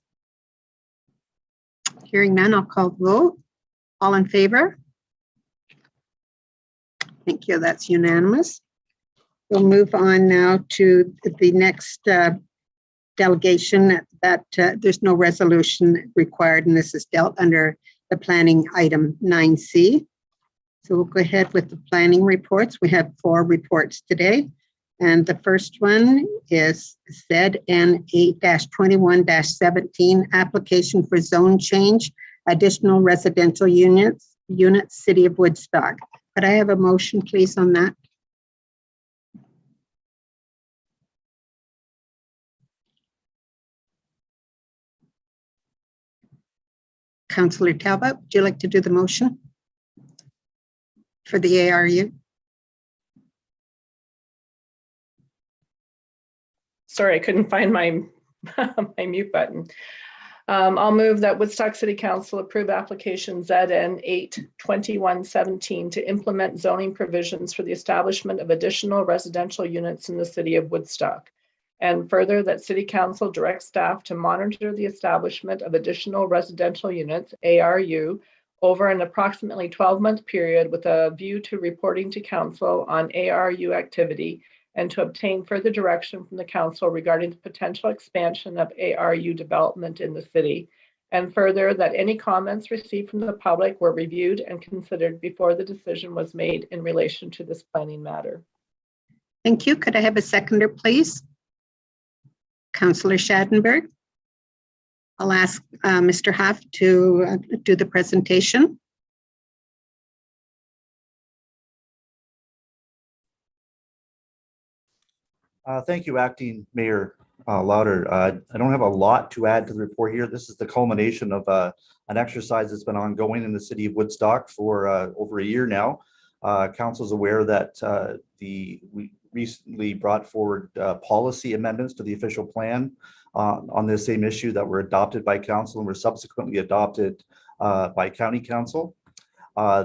Hearing none, I'll call the vote. All in favor? Thank you. That's unanimous. We'll move on now to the next delegation that there's no resolution required, and this is dealt under the planning item 9C. So we'll go ahead with the planning reports. We have 4 reports today. And the first one is ZN 8-21-17, application for zone change, additional residential units, City of Woodstock. Could I have a motion, please, on that? Councillor Talbot, would you like to do the motion for the ARU? Sorry, I couldn't find my my mute button. I'll move that Woodstock City Council approve application ZN 8-21-17 to implement zoning provisions for the establishment of additional residential units in the city of Woodstock. And further, that City Council direct staff to monitor the establishment of additional residential units, ARU, over an approximately 12-month period with a view to reporting to Council on ARU activity and to obtain further direction from the Council regarding the potential expansion of ARU development in the city. And further, that any comments received from the public were reviewed and considered before the decision was made in relation to this planning matter. Thank you. Could I have a seconder, please? Councillor Schadenberg. I'll ask Mr. Huff to do the presentation. Thank you, Acting Mayor Lauder. I don't have a lot to add to the report here. This is the culmination of an exercise that's been ongoing in the city of Woodstock for over a year now. Council is aware that we recently brought forward policy amendments to the official plan on this same issue that were adopted by council and were subsequently adopted by county council.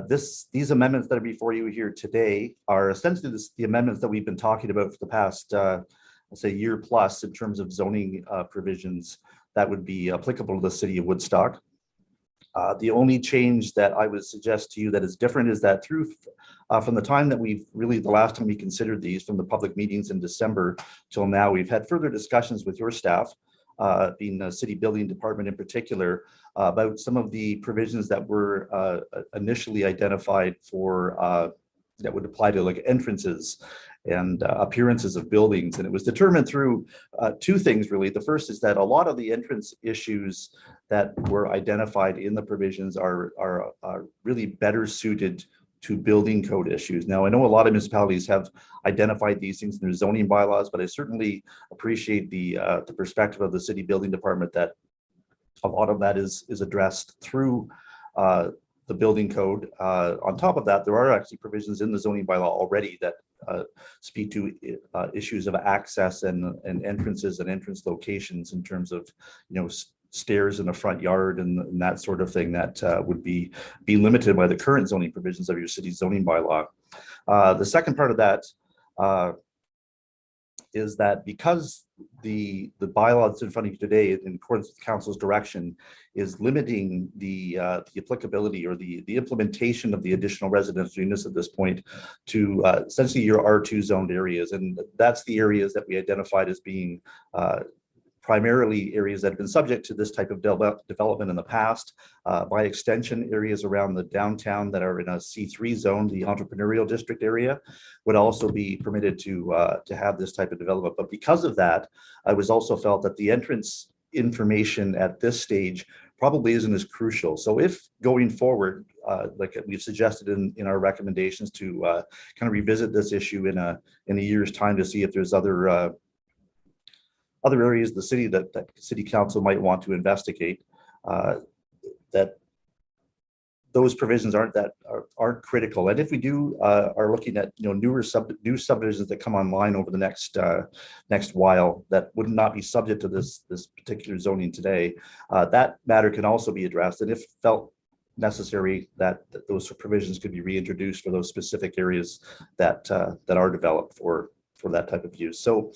These amendments that are before you here today are essentially the amendments that we've been talking about for the past, let's say, year plus in terms of zoning provisions that would be applicable to the city of Woodstock. The only change that I would suggest to you that is different is that from the time that the last time we considered these, from the public meetings in December till now, we've had further discussions with your staff, being the city building department in particular, about some of the provisions that were initially identified for that would apply to like entrances and appearances of buildings. And it was determined through two things, really. The first is that a lot of the entrance issues that were identified in the provisions are really better suited to building code issues. Now, I know a lot of municipalities have identified these things in their zoning bylaws, but I certainly appreciate the perspective of the city building department that a lot of that is addressed through the building code. On top of that, there are actually provisions in the zoning bylaw already that speak to issues of access and entrances and entrance locations in terms of, stairs in the front yard and that sort of thing that would be limited by the current zoning provisions of your city's zoning bylaw. The second part of that is that because the bylaw that's in front of you today, in accordance with council's direction, is limiting the applicability or the implementation of the additional residential units at this point to essentially your R2 zoned areas. And that's the areas that we identified as being primarily areas that have been subject to this type of development in the past. By extension, areas around the downtown that are in a C3 zone, the entrepreneurial district area, would also be permitted to have this type of development. But because of that, I was also felt that the entrance information at this stage probably isn't as crucial. So if going forward, like we've suggested in our recommendations to kind of revisit this issue in a year's time to see if there's other areas of the city that city council might want to investigate, that those provisions aren't critical. And if we are looking at new subdivisions that come online over the next while that would not be subject to this particular zoning today, that matter can also be addressed. And if felt necessary, that those provisions could be reintroduced for those specific areas that are developed for that type of use. So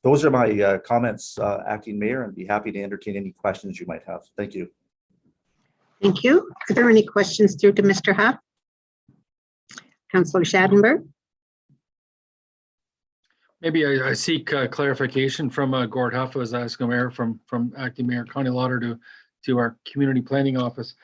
those are my comments, Acting Mayor, and be happy to entertain any questions you might have. Thank you. Thank you. Are there any questions through to Mr. Huff? Councillor Schadenberg? Maybe I seek clarification from Gord Huff, as asking Mayor from Acting Mayor Connie Lauder to our community planning office.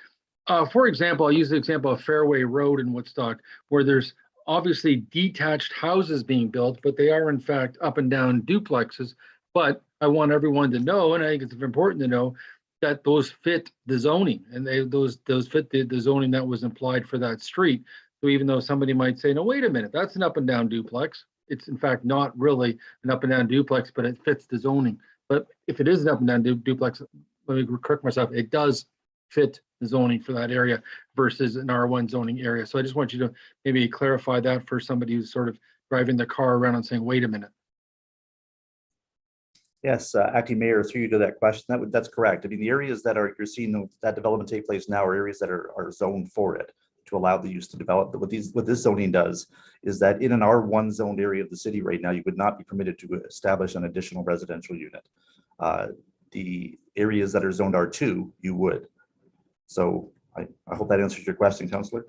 For example, I'll use the example of Fairway Road in Woodstock, where there's obviously detached houses being built, but they are in fact up and down duplexes. But I want everyone to know, and I think it's important to know, that those fit the zoning, and those fit the zoning that was implied for that street. So even though somebody might say, no, wait a minute, that's an up and down duplex. It's in fact not really an up and down duplex, but it fits the zoning. But if it is an up and down duplex, let me correct myself, it does fit the zoning for that area versus an R1 zoning area. So I just want you to maybe clarify that for somebody who's sort of driving their car around and saying, wait a minute. Yes, Acting Mayor, through you to that question, that's correct. I mean, the areas that you're seeing that development take place now are areas that are zoned for it to allow the use to develop. But what this zoning does is that in an R1 zoned area of the city right now, you would not be permitted to establish an additional residential unit. The areas that are zoned R2, you would. So I hope that answers your question, Councillor.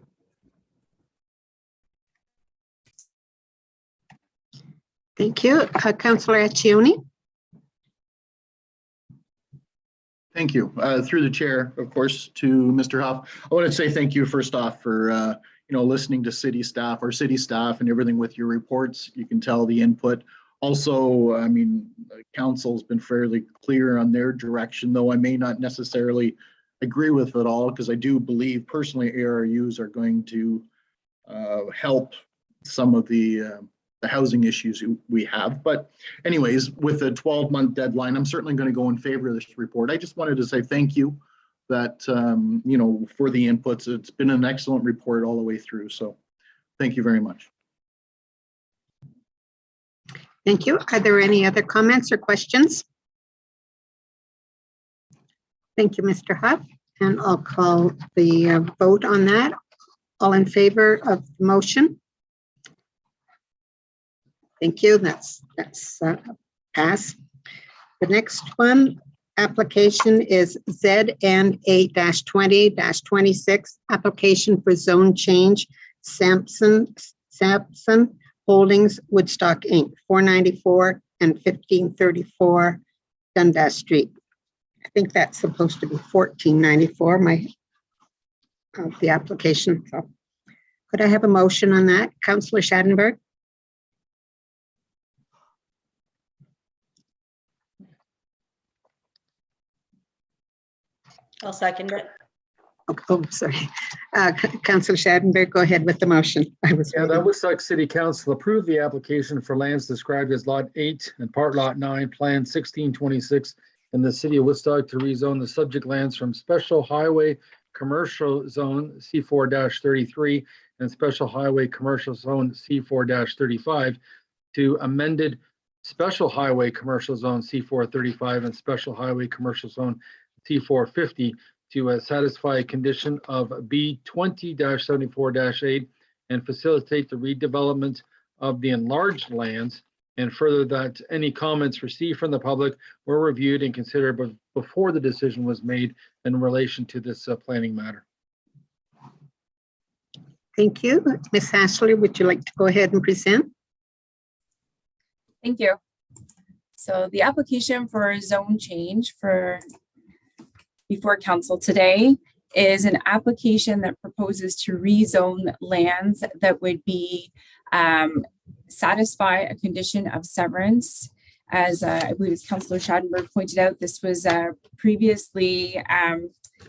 Thank you. Councillor Accioni? Thank you. Through the chair, of course, to Mr. Huff. I want to say thank you first off for listening to city staff and everything with your reports. You can tell the input. Also, I mean, council's been fairly clear on their direction, though I may not necessarily agree with it all, because I do believe personally ARUs are going to help some of the housing issues we have. But anyways, with a 12-month deadline, I'm certainly going to go in favor of this report. I just wanted to say thank you that, for the inputs. It's been an excellent report all the way through. So thank you very much. Thank you. Are there any other comments or questions? Thank you, Mr. Huff. And I'll call the vote on that. All in favor of the motion? Thank you. That's passed. The next one, application is ZN 8-20-26, application for zone change, Sampson Holdings, Woodstock, Inc., 494 and 1534 Dundas Street. I think that's supposed to be 1494, the application. So could I have a motion on that? Councillor Schadenberg? I'll second it. Oh, sorry. Councillor Schadenberg, go ahead with the motion. That Woodstock City Council approved the application for lands described as Lot 8 and Part Lot 9, Plan 1626 in the city of Woodstock to rezone the subject lands from Special Highway Commercial Zone C4-33 and Special Highway Commercial Zone C4-35 to amended Special Highway Commercial Zone C4-35 and Special Highway Commercial Zone C4-50 to satisfy a condition of B 20-74-8 and facilitate the redevelopment of the enlarged lands, and further that any comments received from the public were reviewed and considered before the decision was made in relation to this planning matter. Thank you. Ms. Hassler, would you like to go ahead and present? Thank you. So the application for zone change before council today is an application that proposes to rezone lands that would be satisfy a condition of severance. As I believe as Councillor Schadenberg pointed out, this was previously,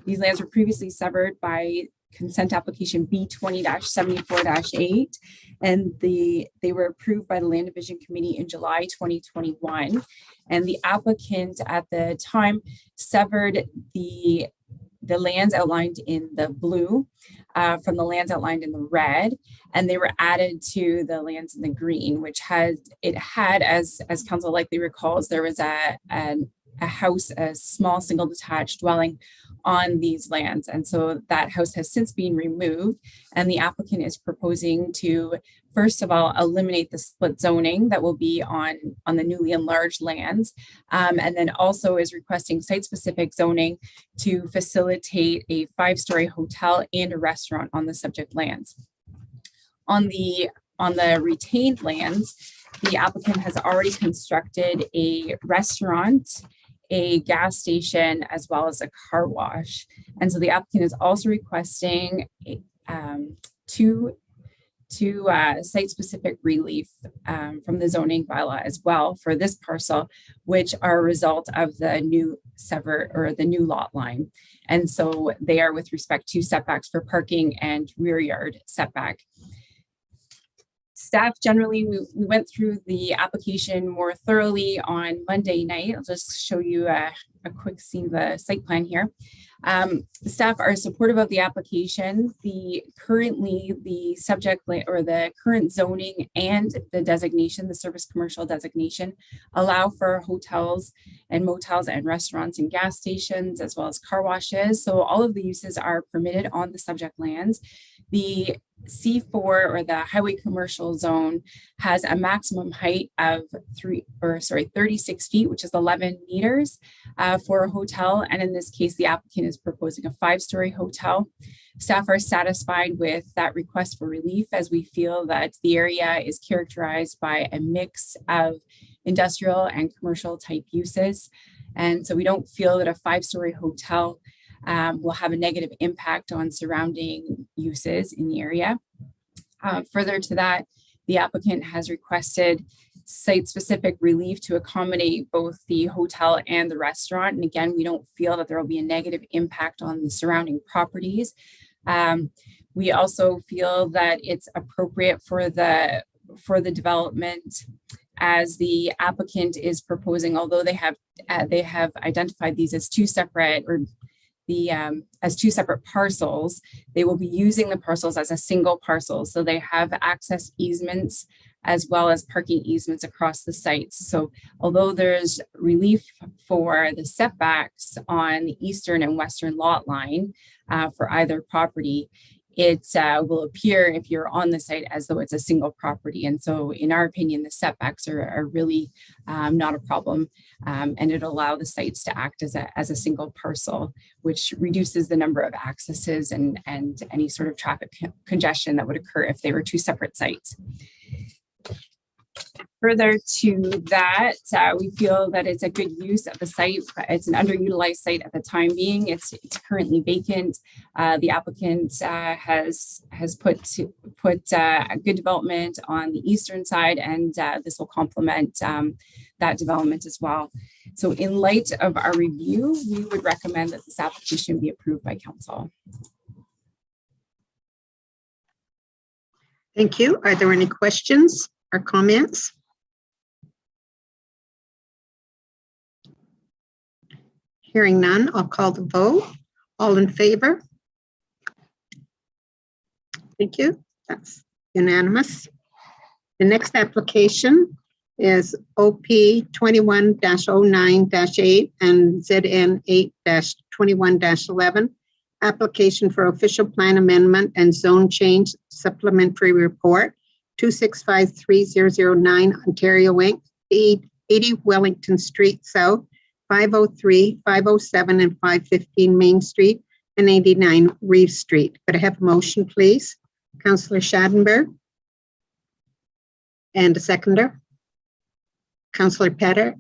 these lands were previously severed by consent application B 20-74-8, and they were approved by the Land Division Committee in July 2021. And the applicant at the time severed the lands outlined in the blue from the lands outlined in the red, and they were added to the lands in the green, which had, as council likely recalls, there was a house, a small single detached dwelling on these lands. And so that house has since been removed, and the applicant is proposing to, first of all, eliminate the split zoning that will be on the newly enlarged lands, and then also is requesting site-specific zoning to facilitate a 5-story hotel and a restaurant on the subject lands. On the retained lands, the applicant has already constructed a restaurant, a gas station, as well as a car wash. And so the applicant is also requesting two site-specific relief from the zoning bylaw as well for this parcel, which are a result of the new the new lot line. And so they are with respect to setbacks for parking and rear yard setback. Staff generally, we went through the application more thoroughly on Monday night. I'll just show you a quick see the site plan here. The staff are supportive of the application. Currently the subject or the current zoning and the designation, the service commercial designation, allow for hotels and motels and restaurants and gas stations, as well as car washes. So all of the uses are permitted on the subject lands. The C4 or the highway commercial zone has a maximum height of 36 feet, which is 11 meters for a hotel. And in this case, the applicant is proposing a 5-story hotel. Staff are satisfied with that request for relief, as we feel that the area is characterized by a mix of industrial and commercial type uses. And so we don't feel that a 5-story hotel will have a negative impact on surrounding uses in the area. Further to that, the applicant has requested site-specific relief to accommodate both the hotel and the restaurant. And again, we don't feel that there will be a negative impact on the surrounding properties. We also feel that it's appropriate for the for the development, as the applicant is proposing, although they have identified these as two separate parcels, they will be using the parcels as a single parcel. So they have access easements as well as parking easements across the sites. So although there's relief for the setbacks on the eastern and western lot line for either property, it will appear if you're on the site as though it's a single property. And so in our opinion, the setbacks are really not a problem, and it'll allow the sites to act as a single parcel, which reduces the number of accesses and any sort of traffic congestion that would occur if they were two separate sites. Further to that, we feel that it's a good use of the site. It's an underutilized site at the time being. It's currently vacant. The applicant has put a good development on the eastern side, and this will complement that development as well. So in light of our review, we would recommend that this application be approved by council. Thank you. Are there any questions or comments? Hearing none, I'll call the vote. All in favor? Thank you. That's unanimous. The next application is OP 21-09-8 and ZN 8-21-11. Application for official plan amendment and zone change supplementary report 2653009 Ontario Inc. 80 Wellington Street South, 503, 507, and 515 Main Street, and 89 Reeve Street. Could I have a motion, please? Councillor Schadenberg. And a seconder. Councillor Petter.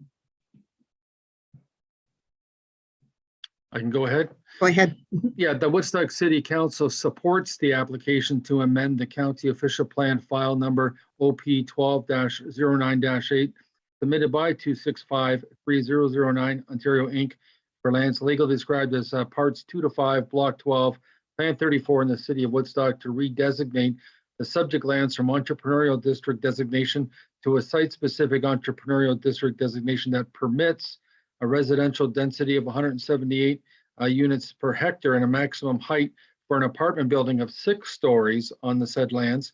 I can go ahead. Go ahead. Yeah, the Woodstock City Council supports the application to amend the county official plan file number OP 12-09-8 submitted by 2653009 Ontario Inc. for lands legally described as parts 2 to 5, block 12, plan 34 in the city of Woodstock to redesignate the subject lands from entrepreneurial district designation to a site-specific entrepreneurial district designation that permits a residential density of 178 units per hectare and a maximum height for an apartment building of 6 stories on the said lands.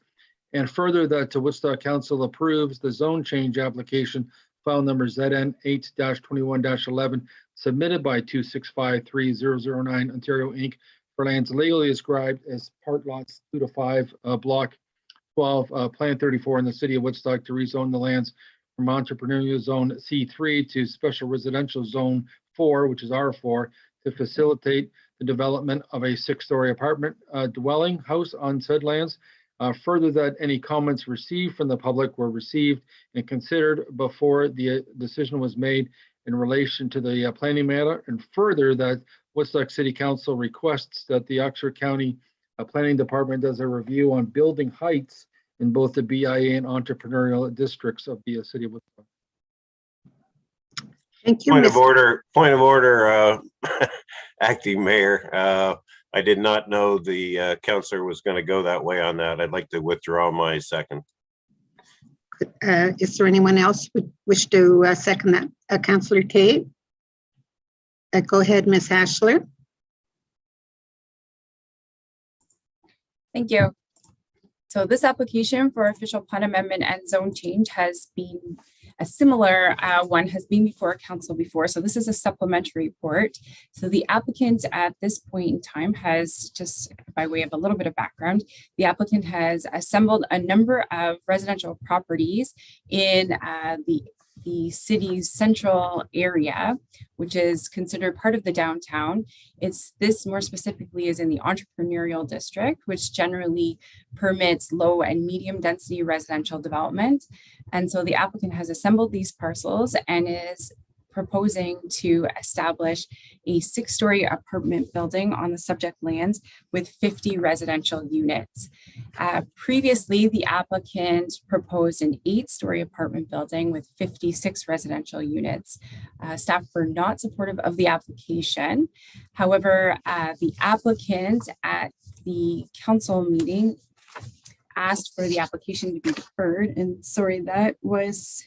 And further, that the Woodstock Council approves the zone change application file number ZN 8-21-11 submitted by 2653009 Ontario Inc. for lands legally described as part lots 2 to 5, block 12, plan 34 in the city of Woodstock to rezone the lands from entrepreneurial zone C3 to special residential zone 4, which is R4, to facilitate the development of a 6-story apartment dwelling house on said lands. Further, that any comments received from the public were received and considered before the decision was made in relation to the planning matter. And further, that Woodstock City Council requests that the Oxford County Planning Department does a review on building heights in both the BIA and entrepreneurial districts of the city of Woodstock. Thank you. Point of order, Acting Mayor. I did not know the councillor was going to go that way on that. I'd like to withdraw my second. Is there anyone else who would wish to second that? Councillor Tate? Go ahead, Ms. Hashler. Thank you. So this application for official plan amendment and zone change has been a similar one has been before council before. So this is a supplementary report. So the applicant at this point in time has, just by way of a little bit of background, the applicant has assembled a number of residential properties in the city's central area, which is considered part of the downtown. This more specifically is in the entrepreneurial district, which generally permits low and medium density residential development. And so the applicant has assembled these parcels and is proposing to establish a 6-story apartment building on the subject lands with 50 residential units. Previously, the applicant proposed an 8-story apartment building with 56 residential units. Staff were not supportive of the application. However, the applicant at the council meeting asked for the application to be deferred. And sorry, that was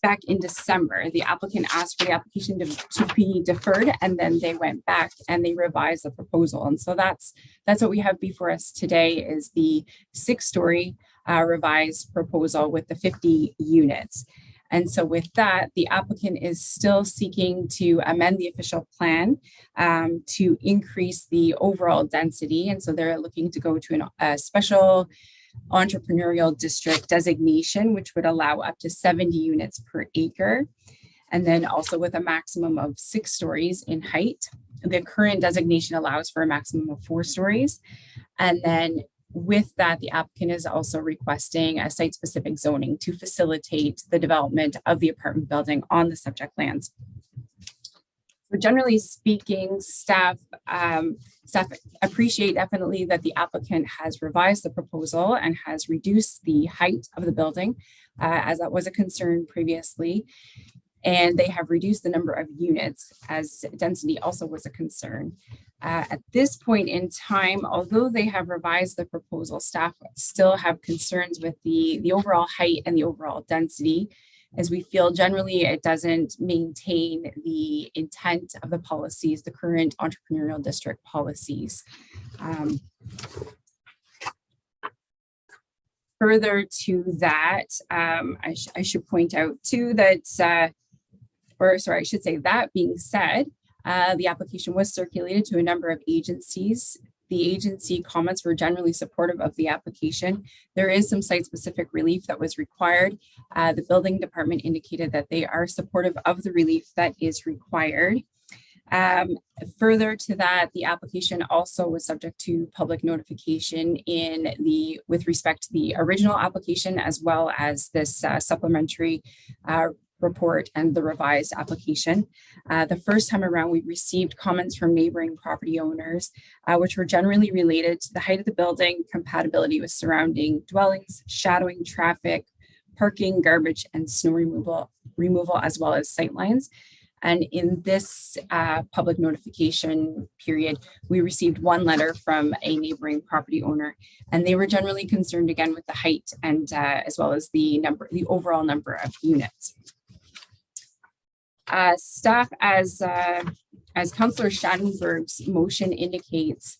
back in December. The applicant asked for the application to be deferred, and then they went back and they revised the proposal. And so that's what we have before us today is the 6-story revised proposal with the 50 units. And so with that, the applicant is still seeking to amend the official plan to increase the overall density. And so they're looking to go to a special entrepreneurial district designation, which would allow up to 70 units per acre. And then also with a maximum of 6 stories in height. The current designation allows for a maximum of 4 stories. And then with that, the applicant is also requesting a site-specific zoning to facilitate the development of the apartment building on the subject lands. So generally speaking, staff appreciate definitely that the applicant has revised the proposal and has reduced the height of the building, as that was a concern previously. And they have reduced the number of units as density also was a concern. At this point in time, although they have revised the proposal, staff still have concerns with the overall height and the overall density, as we feel generally it doesn't maintain the intent of the policies, the current entrepreneurial district policies. Further to that, I should point out too that, I should say that being said, the application was circulated to a number of agencies. The agency comments were generally supportive of the application. There is some site-specific relief that was required. The building department indicated that they are supportive of the relief that is required. Further to that, the application also was subject to public notification with respect to the original application, as well as this supplementary report and the revised application. The first time around, we received comments from neighboring property owners, which were generally related to the height of the building, compatibility with surrounding dwellings, shadowing traffic, parking, garbage, and snow removal, as well as sightlines. And in this public notification period, we received 1 letter from a neighboring property owner, and they were generally concerned again with the height and as well as the overall number of units. Staff, as Councillor Schattenberg's motion indicates,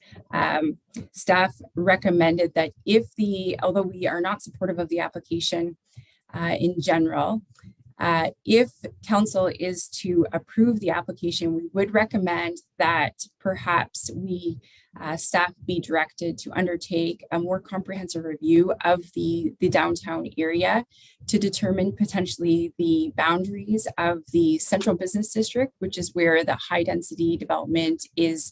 staff recommended that although we are not supportive of the application in general, if council is to approve the application, we would recommend that perhaps staff be directed to undertake a more comprehensive review of the downtown area to determine potentially the boundaries of the central business district, which is where the high density development is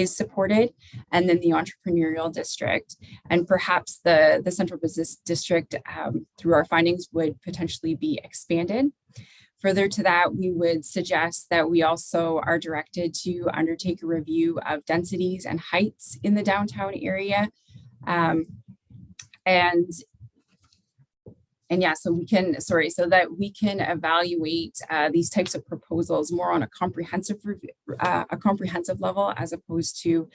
supported, and then the entrepreneurial district. And perhaps the central business district, through our findings, would potentially be expanded. Further to that, we would suggest that we also are directed to undertake a review of densities and heights in the downtown area. So that we can evaluate these types of proposals more on a comprehensive level, as opposed to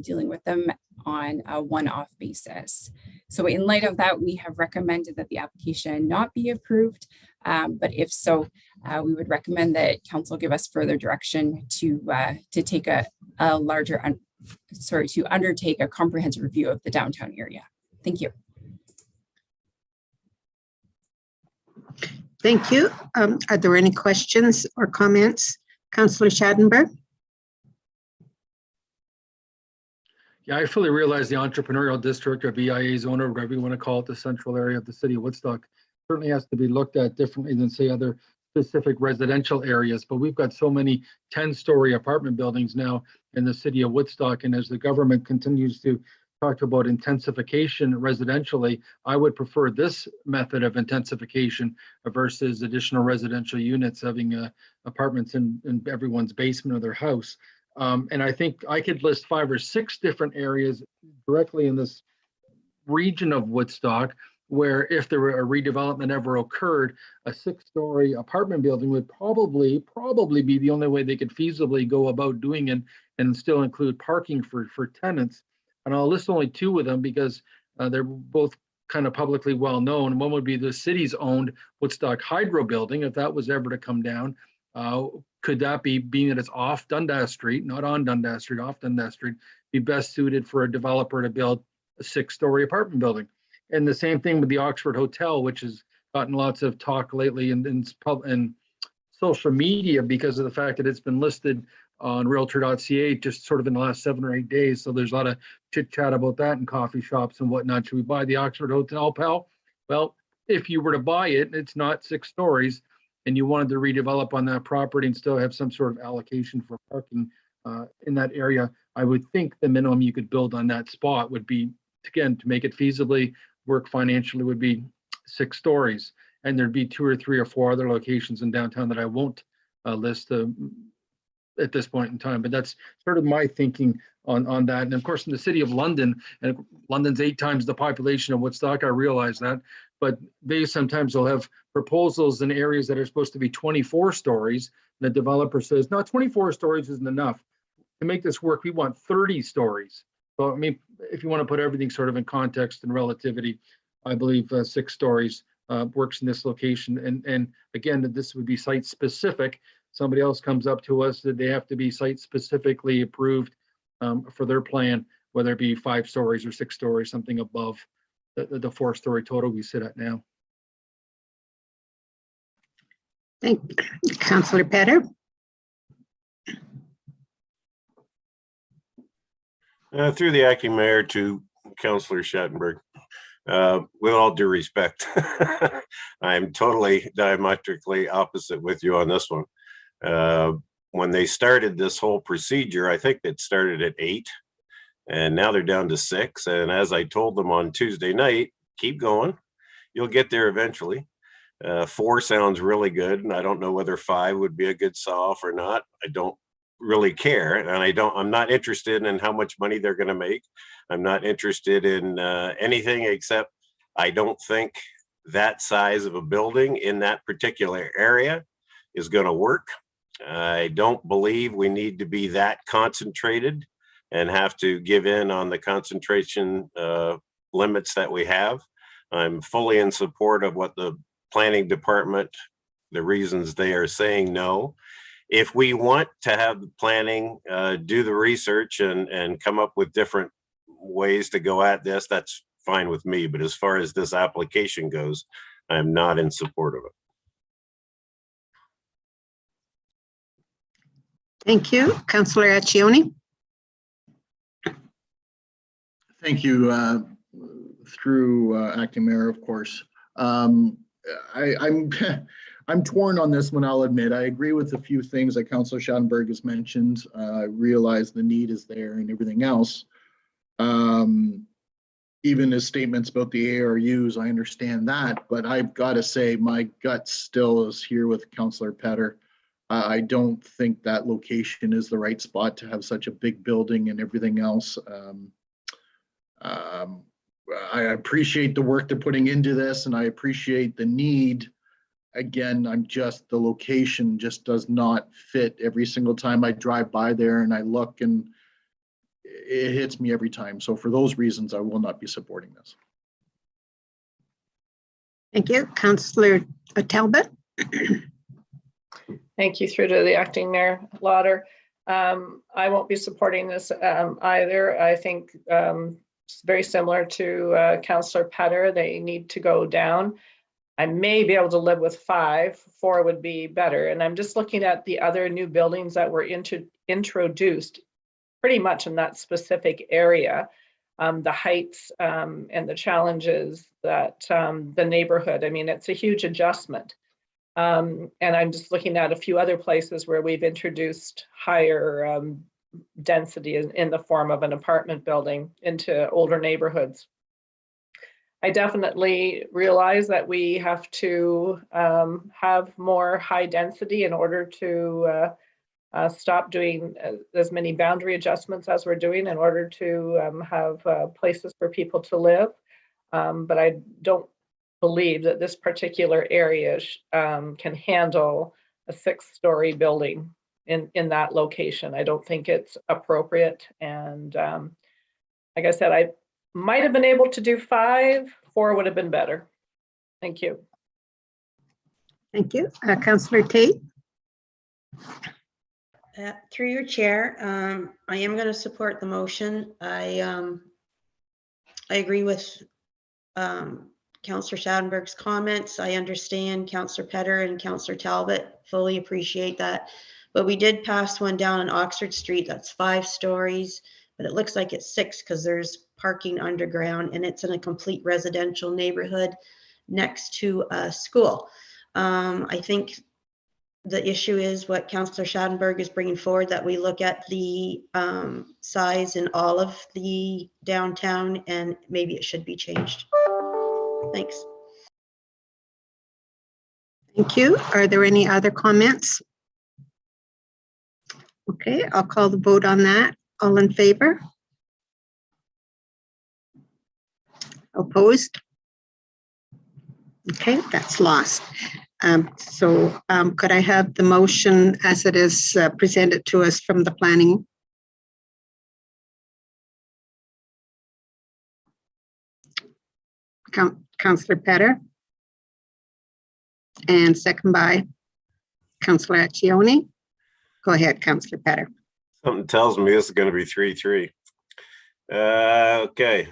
dealing with them on a one-off basis. So in light of that, we have recommended that the application not be approved. But if so, we would recommend that council give us further direction to take to undertake a comprehensive review of the downtown area. Thank you. Thank you. Are there any questions or comments? Councillor Schattenberg? Yeah, I fully realize the entrepreneurial district or VIA zone, or whatever you want to call it, the central area of the city of Woodstock, certainly has to be looked at differently than, say, other specific residential areas. But we've got so many 10-story apartment buildings now in the city of Woodstock. And as the government continues to talk about intensification residentially, I would prefer this method of intensification versus additional residential units having apartments in everyone's basement of their house. And I think I could list 5 or 6 different areas directly in this region of Woodstock where, if there were a redevelopment ever occurred, a 6-story apartment building would probably be the only way they could feasibly go about doing it, and still include parking for tenants. And I'll list only 2 of them because They're both kind of publicly well known. One would be the city's owned Woodstock Hydro Building. If that was ever to come down, could that be, being that it's off Dundas Street, not on Dundas Street, off Dundas Street, be best suited for a developer to build a 6-story apartment building? And the same thing with the Oxford Hotel, which has gotten lots of talk lately in social media because of the fact that it's been listed on realtor.ca just sort of in the last 7 or 8 days. So there's a lot of chit chat about that in coffee shops and whatnot. Should we buy the Oxford Hotel, pal? Well, if you were to buy it, it's not 6 stories, and you wanted to redevelop on that property and still have some sort of allocation for parking in that area, I would think the minimum you could build on that spot would be, again, to make it feasibly work financially, would be 6 stories. And there'd be 2 or 3 or 4 other locations in downtown that I won't list at this point in time. But that's sort of my thinking on that. And of course, in the city of London, and London's 8 times the population of Woodstock, I realize that, but they sometimes will have proposals in areas that are supposed to be 24 stories. And the developer says, no, 24 stories isn't enough. To make this work, we want 30 stories. So, I mean, if you want to put everything sort of in context and relativity, I believe 6 stories works in this location. And again, this would be site specific. Somebody else comes up to us that they have to be site specifically approved for their plan, whether it be 5 stories or 6 stories, something above the 4-story total we sit at now. Thank you. Councillor Petter. Through the acting mayor to Councillor Schattenberg. With all due respect, I'm totally diametrically opposite with you on this one. When they started this whole procedure, I think it started at 8 and now they're down to 6. And as I told them on Tuesday night, keep going. You'll get there eventually. 4 sounds really good. And I don't know whether 5 would be a good saw-off or not. I don't really care. And I'm not interested in how much money they're going to make. I'm not interested in anything except I don't think that size of a building in that particular area is going to work. I don't believe we need to be that concentrated and have to give in on the concentration limits that we have. I'm fully in support of what the planning department, the reasons they are saying no. If we want to have the planning do the research and come up with different ways to go at this, that's fine with me. But as far as this application goes, I'm not in support of it. Thank you. Councillor Accioni. Thank you, through acting mayor, of course. I'm torn on this one, I'll admit. I agree with a few things that Councillor Schattenberg has mentioned. I realize the need is there and everything else. Even his statements about the ARUs, I understand that, but I've got to say my gut still is here with Councillor Petter. I don't think that location is the right spot to have such a big building and everything else. I appreciate the work they're putting into this and I appreciate the need. Again, the location just does not fit every single time I drive by there and I look and it hits me every time. So for those reasons, I will not be supporting this. Thank you. Councillor Talbot. Thank you. Through to the acting mayor, Lauder. I won't be supporting this either. I think it's very similar to Councillor Petter. They need to go down. I may be able to live with 5. 4 would be better. And I'm just looking at the other new buildings that were introduced pretty much in that specific area, the heights and the challenges that the neighborhood, I mean, it's a huge adjustment. And I'm just looking at a few other places where we've introduced higher density in the form of an apartment building into older neighborhoods. I definitely realize that we have to have more high density in order to stop doing as many boundary adjustments as we're doing in order to have places for people to live. But I don't believe that this particular area can handle a 6-story building in that location. I don't think it's appropriate. And like I said, Might have been able to do 5, 4 would have been better. Thank you. Thank you. Councillor Tate? Through your chair, I am going to support the motion. I agree with Councillor Schadenberg's comments. I understand Councillor Petter and Councillor Talbot, fully appreciate that. But we did pass one down on Oxford Street that's 5 stories, but it looks like it's 6 because there's parking underground and it's in a complete residential neighborhood next to a school. I think the issue is what Councillor Schadenberg is bringing forward, that we look at the size in all of the downtown and maybe it should be changed. Thanks. Thank you. Are there any other comments? Okay, I'll call the vote on that. All in favor? Opposed? Okay, that's lost. Could I have the motion as it is presented to us from the planning? Councillor Petter? And second by Councillor Accioni. Go ahead, Councillor Petter. Something tells me this is going to be 3-3. Okay.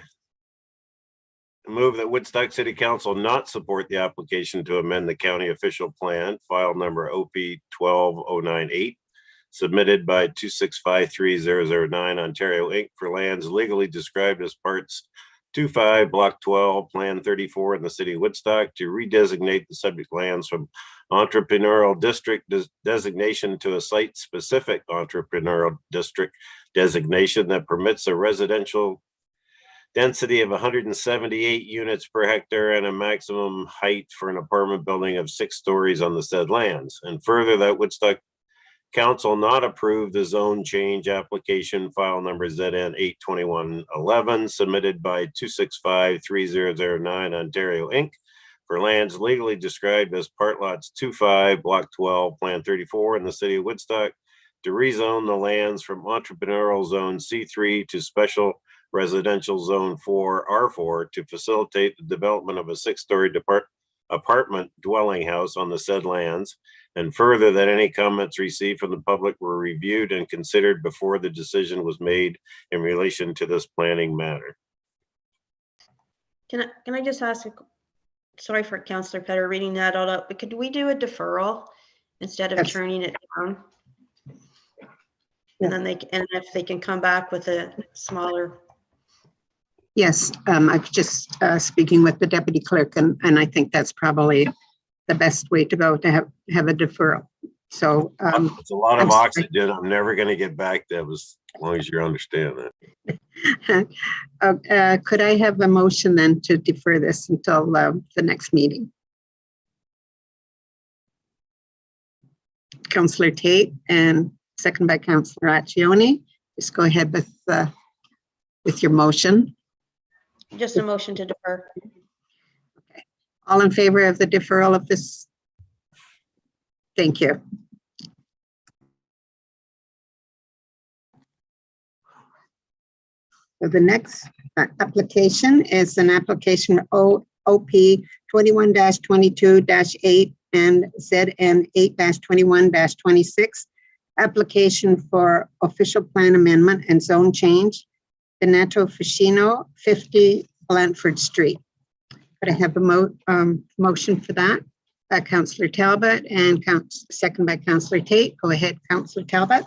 Move that Woodstock City Council not support the application to amend the county official plan, file number OP 12098, submitted by 2653009 Ontario Inc. for lands legally described as parts 25, Block 12, Plan 34 in the city of Woodstock to redesignate the subject lands from entrepreneurial district designation to a site-specific entrepreneurial district designation that permits a residential density of 178 units per hectare and a maximum height for an apartment building of 6 stories on the said lands. And further, that Woodstock Council not approve the zone change application file number ZN 82111 submitted by 2653009 Ontario Inc. for lands legally described as part lots 25, Block 12, Plan 34 in the city of Woodstock to rezone the lands from entrepreneurial zone C3 to special residential zone 4 R4 to facilitate the development of a 6-story apartment dwelling house on the said lands, and further that any comments received from the public were reviewed and considered before the decision was made in relation to this planning matter. Can I just ask, sorry for Councillor Petter reading that all up, but could we do a deferral instead of Yes. turning it down? And then if they can come back with a smaller. Yes, I'm just speaking with the deputy clerk, and I think that's probably the best way to go, to have a deferral. So it's a lot of oxygen. I'm never going to get back to that as long as you understand that. Could I have a motion then to defer this until the next meeting? Councillor Tate and second by Councillor Accioni. Just go ahead with your motion. Just a motion to defer. Okay. All in favor of the deferral of this? Thank you. So the next application is an application OP 21-22-8 and ZN 8-21-26. Application for official plan amendment and zone change. Donato Ficino, 50 Blandford Street. Could I have a motion for that? Councillor Talbot and second by Councillor Tate. Go ahead, Councillor Talbot.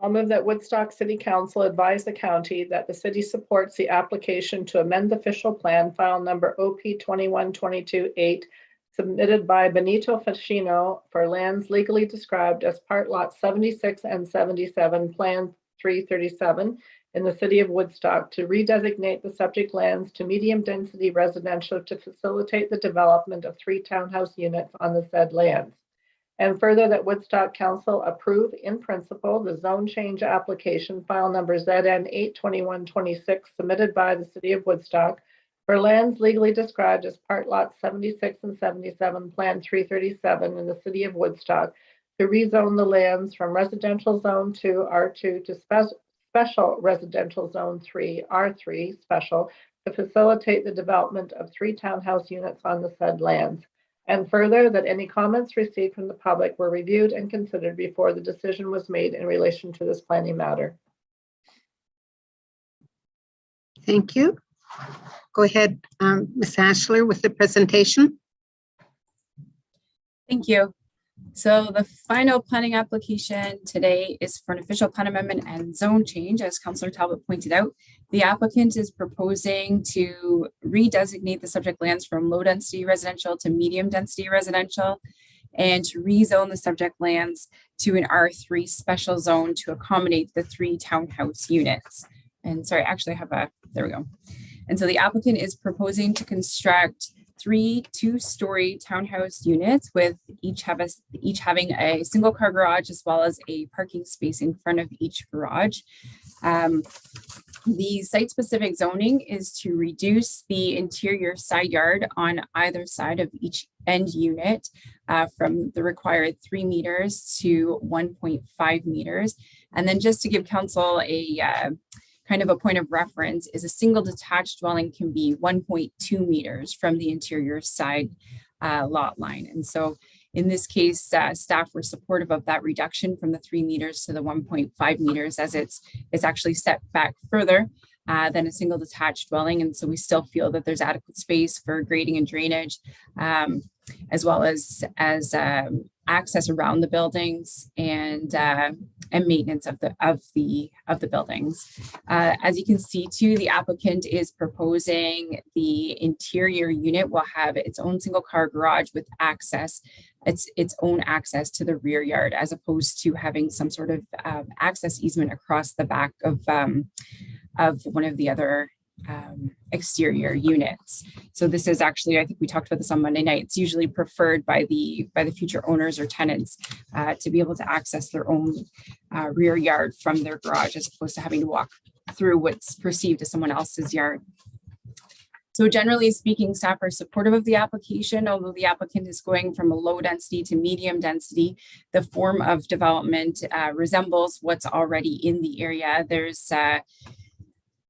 I'll move that Woodstock City Council advise the county that the city supports the application to amend the official plan, file number OP 21-22-8, submitted by Benito Ficino for lands legally described as part lots 76 and 77, Plan 337, in the city of Woodstock to redesignate the subject lands to medium density residential to facilitate the development of 3 townhouse units on the said lands. And further, that Woodstock Council approve in principle the zone change application file number ZN 82126 submitted by the city of Woodstock for lands legally described as part lots 76 and 77, Plan 337 in the city of Woodstock to rezone the lands from residential zone 2 R2 to special residential zone 3, R3 special, to facilitate the development of 3 townhouse units on the said lands. And further, that any comments received from the public were reviewed and considered before the decision was made in relation to this planning matter. Thank you. Go ahead, Ms. Ashler, with the presentation. Thank you. So the final planning application today is for an official plan amendment and zone change, as Councillor Talbot pointed out. The applicant is proposing to redesignate the subject lands from low density residential to medium density residential and to rezone the subject lands to an R3 special zone to accommodate the 3 townhouse units. And sorry, actually I have there we go. And so the applicant is proposing to construct 3 two-story townhouse units with each having a single car garage as well as a parking space in front of each garage. The site-specific zoning is to reduce the interior side yard on either side of each end unit from the required 3 meters to 1.5 meters. And then just to give council a kind of a point of reference, is a single detached dwelling can be 1.2 meters from the interior side lot line. And so in this case, staff were supportive of that reduction from the 3 meters to the 1.5 meters, as it's actually set back further than a single detached dwelling. And so we still feel that there's adequate space for grading and drainage, as well as access around the buildings and maintenance of the buildings. As you can see too, the applicant is proposing the interior unit will have its own single car garage with access, its own access to the rear yard, as opposed to having some sort of access easement across the back of one of the other exterior units. So this is actually, I think we talked about this on Monday night, it's usually preferred by the future owners or tenants to be able to access their own rear yard from their garage, as opposed to having to walk through what's perceived as someone else's yard. So generally speaking, staff are supportive of the application, although the applicant is going from a low density to medium density. The form of development resembles what's already in the area. There's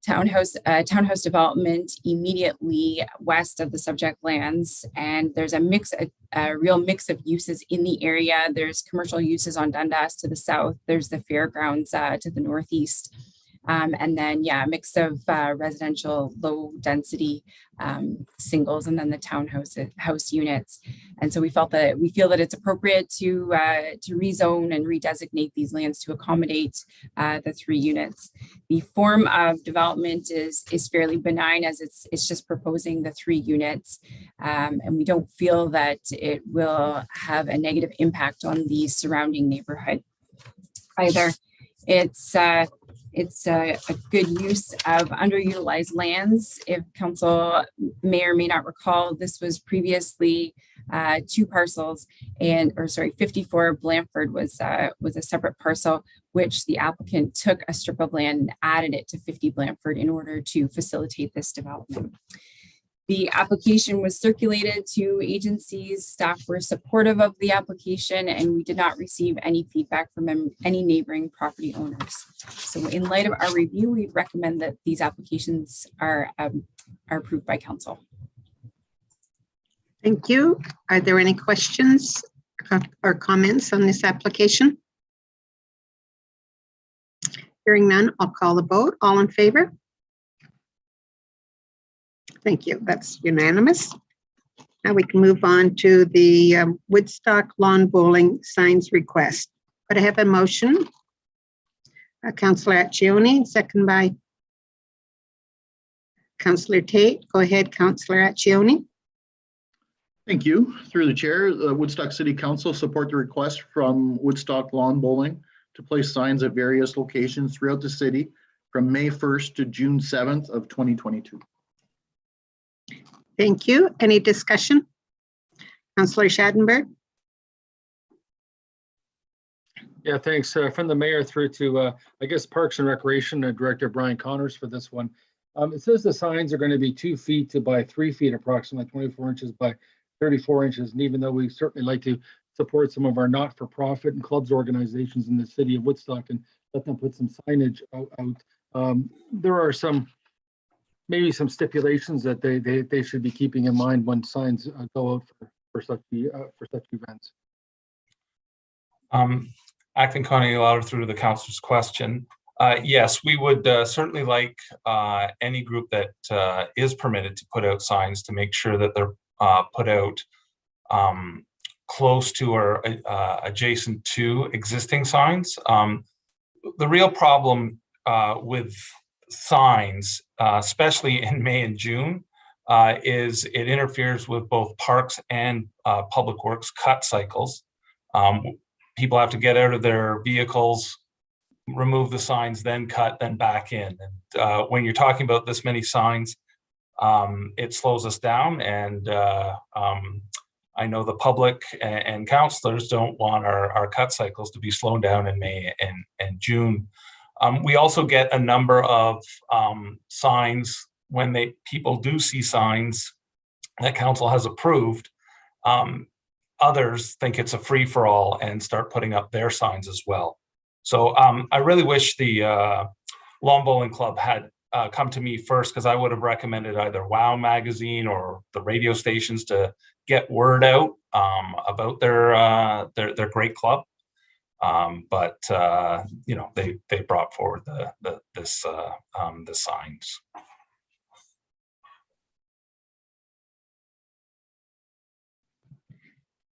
townhouse development immediately west of the subject lands, and there's a real mix of uses in the area. There's commercial uses on Dundas to the south, there's the fairgrounds to the northeast, and then a mix of residential low density singles, and then the house units. And so we feel that it's appropriate to rezone and redesignate these lands to accommodate the 3 units. The form of development is fairly benign, as it's just proposing the 3 units, and we don't feel that it will have a negative impact on the surrounding neighborhood either. It's a good use of underutilized lands. If council may or may not recall, this was previously 2 parcels, 54 Blanford was a separate parcel, which the applicant took a strip of land and added it to 50 Blanford in order to facilitate this development. The application was circulated to agencies. Staff were supportive of the application, and we did not receive any feedback from any neighboring property owners. So in light of our review, we recommend that these applications are approved by council. Thank you. Are there any questions or comments on this application? Hearing none, I'll call the vote. All in favor? Thank you. That's unanimous. Now we can move on to the Woodstock lawn bowling signs request. Could I have a motion? Councillor Accioni, second by Councillor Tate. Go ahead, Councillor Accioni. Thank you. Through the chair, the Woodstock City Council support the request from Woodstock Lawn Bowling to place signs at various locations throughout the city from May 1st to June 7th of 2022. Thank you. Any discussion? Councillor Schadenberg. Yeah, thanks. From the mayor through to, I guess, Parks and Recreation Director Brian Connors for this one. It says the signs are going to be 2 feet by 3 feet, approximately 24 inches by 34 inches. And even though we certainly like to support some of our not-for-profit and clubs organizations in the city of Woodstock and let them put some signage out. There are maybe some stipulations that they should be keeping in mind when signs go out for such events. Acting County Lauder, through the councilor's question. Yes, we would certainly like any group that is permitted to put out signs to make sure that they're put out close to or adjacent to existing signs. The real problem with signs, especially in May and June, is it interferes with both parks and public works cut cycles. People have to get out of their vehicles, remove the signs, then cut, then back in. And when you're talking about this many signs, it slows us down. And I know the public and councilors don't want our cut cycles to be slowed down in May and June. We also get a number of signs when people do see signs that council has approved. Others think it's a free-for-all and start putting up their signs as well. So I really wish the Lawn Bowling Club had come to me first, because I would have recommended either WOW magazine or the radio stations to get word out about their great club. But you know, they brought forward the signs.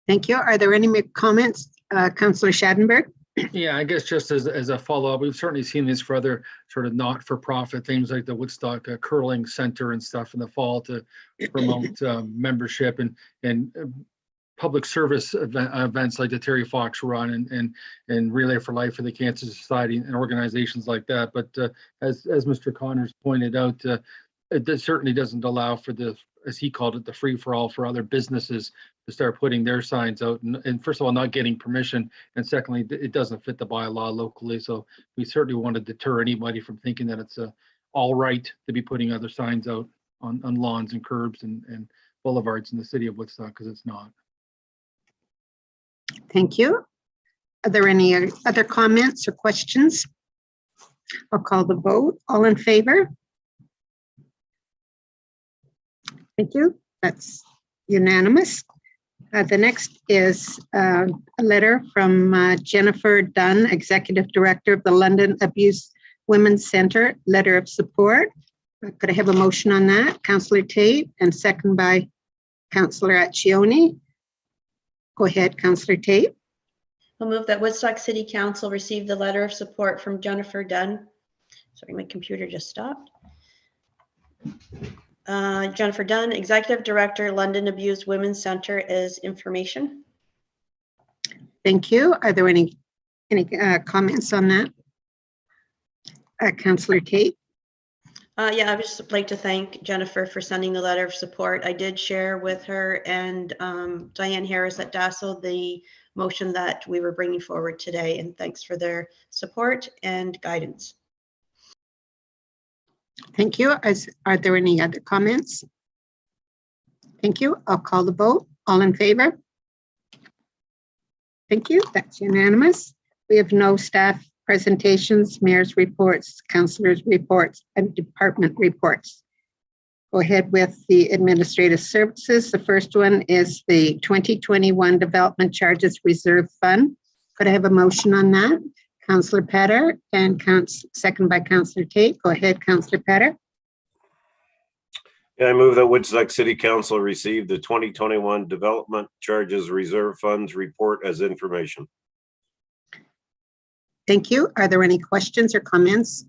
Thank you. Are there any more comments? Councillor Schadenberg? Yeah, I guess just as a follow-up, we've certainly seen this for other sort of not-for-profit things like the Woodstock Curling Center and stuff in the fall to promote membership and public service events like the Terry Fox Run and Relay for Life for the Cancer Society and organizations like that. But as Mr. Connors pointed out, it certainly doesn't allow for the, as he called it, the free-for-all for other businesses to start putting their signs out. And first of all, not getting permission. And secondly, it doesn't fit the bylaw locally. So we certainly want to deter anybody from thinking that it's all right to be putting other signs out on lawns and curbs and boulevards in the city of Woodstock, because it's not. Thank you. Are there any other comments or questions? I'll call the vote. All in favor? Thank you. That's unanimous. The next is a letter from Jennifer Dunn, Executive Director of the London Abuse Women's Centre, letter of support. Could I have a motion on that? Councillor Tate, and second by Councillor Accioni. Go ahead, Councillor Tate. I'll move that Woodstock City Council receive the letter of support from Jennifer Dunn. Sorry, my computer just stopped. Jennifer Dunn, Executive Director, London Abused Women's Centre, as information. Thank you. Are there any comments on that? Councillor Tate. Yeah, I would just like to thank Jennifer for sending the letter of support. I did share with her and Diane Harris at DASO the motion that we were bringing forward today, and thanks for their support and guidance. Thank you. Are there any other comments? Thank you. I'll call the vote. All in favor? Thank you. That's unanimous. We have no staff presentations, mayor's reports, councillors' reports, and department reports. Go ahead with the administrative services. The first one is the 2021 Development Charges Reserve Fund. Could I have a motion on that? Councillor Petter and second by Councillor Tate. Go ahead, Councillor Petter. Yeah, I move that Woodstock City Council receive the 2021 Development Charges Reserve Funds report as information. Thank you. Are there any questions or comments?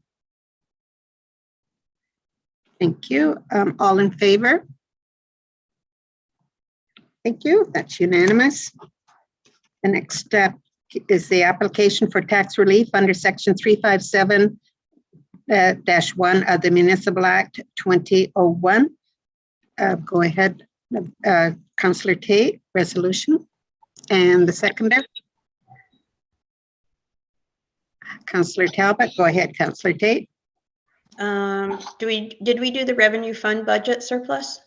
Thank you. All in favor? Thank you. That's unanimous. The next step is the application for tax relief under Section 357-1 of the Municipal Act 2001. Go ahead, Councillor Tate, resolution. And the seconder? Councillor Talbot. Go ahead, Councillor Tate. Did we do the revenue fund budget surplus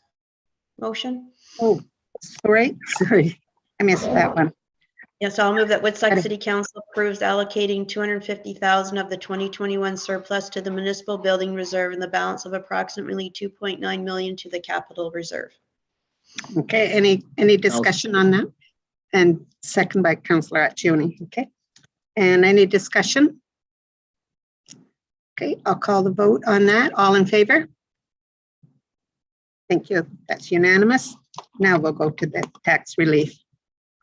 motion? Oh, sorry, I missed that one. Yes, I'll move that Woodstock City Council approves allocating 250,000 of the 2021 surplus to the municipal building reserve and the balance of approximately 2.9 million to the capital reserve. Okay, any discussion on that? And second by Councillor Accioni. Okay. And any discussion? Okay, I'll call the vote on that. All in favor? Thank you. That's unanimous. Now we'll go to the tax relief.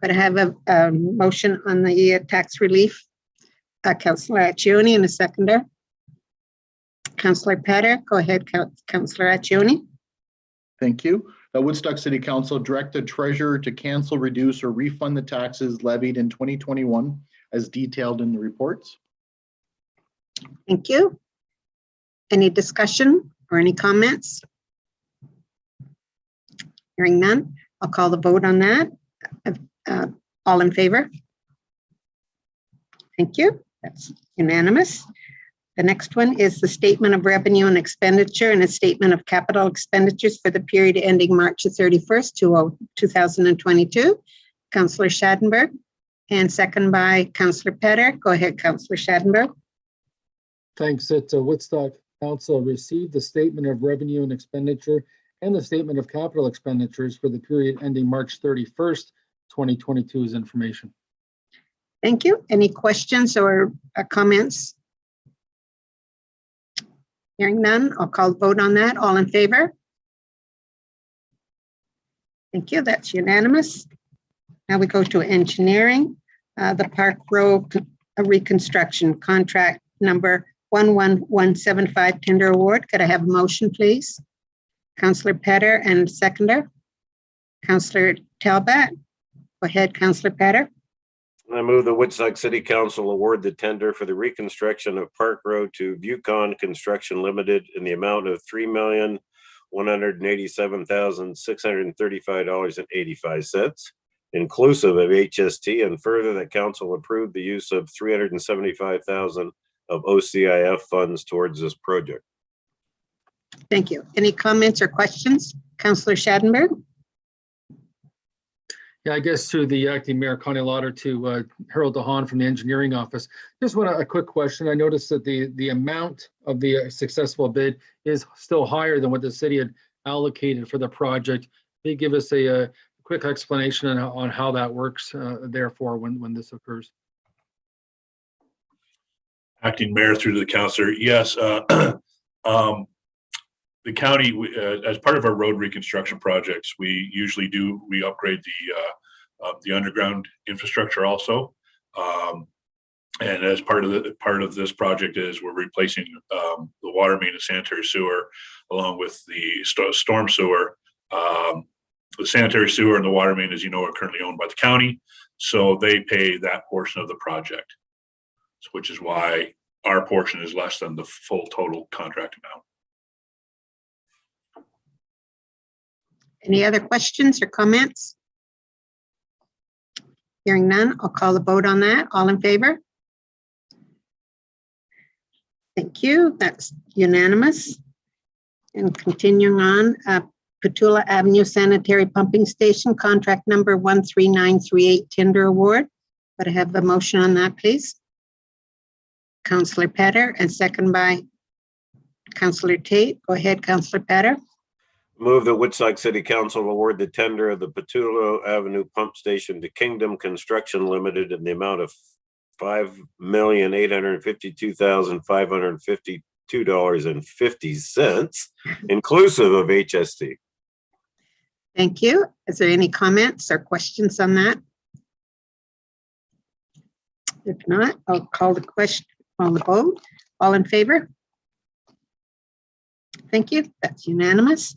Could I have a motion on the tax relief? Councillor Accioni and a seconder. Councillor Petter, go ahead, Councillor Accioni. Thank you. The Woodstock City Council direct the treasurer to cancel, reduce, or refund the taxes levied in 2021 as detailed in the reports. Thank you. Any discussion or any comments? Hearing none, I'll call the vote on that. All in favor? Thank you. That's unanimous. The next one is the statement of revenue and expenditure and a statement of capital expenditures for the period ending March 31st, 2022. Councillor Schadenberg, and second by Councillor Petter. Go ahead, Councillor Schadenberg. Thanks. That Woodstock Council received the statement of revenue and expenditure and the statement of capital expenditures for the period ending March 31st, 2022 as information. Thank you. Any questions or comments? Hearing none, I'll call the vote on that. All in favor? Thank you. That's unanimous. Now we go to engineering. The Park Road reconstruction contract number 11175 tender award. Could I have a motion, please? Councillor Petter and seconder. Councillor Talbot. Go ahead, Councillor Petter. I move the Woodstock City Council award the tender for the reconstruction of Park Road to Bucon Construction Limited in the amount of $3,187,635.85, inclusive of HST, and further that council approved the use of $375,000 of OCIF funds towards this project. Thank you. Any comments or questions? Councillor Schadenberg. Yeah, I guess to the acting mayor, Connie Lauder, to Harold DeHaan from the engineering office. Just want a quick question. I noticed that the amount of the successful bid is still higher than what the city had allocated for the project. Can you give us a quick explanation on how that works, therefore, when this occurs? Acting mayor through to the councillor. Yes, the county, as part of our road reconstruction projects, we usually upgrade the underground infrastructure also. And as part of this project is we're replacing the water main and sanitary sewer along with the storm sewer. The sanitary sewer and the water main, as you know, are currently owned by the county, so they pay that portion of the project, which is why our portion is less than the full total contract amount. Any other questions or comments? Hearing none, I'll call the vote on that. All in favor? Thank you. That's unanimous. And continuing on, Petula Avenue Sanitary Pumping Station, contract number 13938 tender award. Could I have a motion on that, please? Councillor Petter, and second by Councillor Tate. Go ahead, Councillor Petter. Move the Woodstock City Council award the tender of the Petula Avenue Pump Station to Kingdom Construction Limited in the amount of $5,852,552.50, inclusive of HST. Thank you. Is there any comments or questions on that? If not, I'll call the question on the vote. All in favor? Thank you. That's unanimous.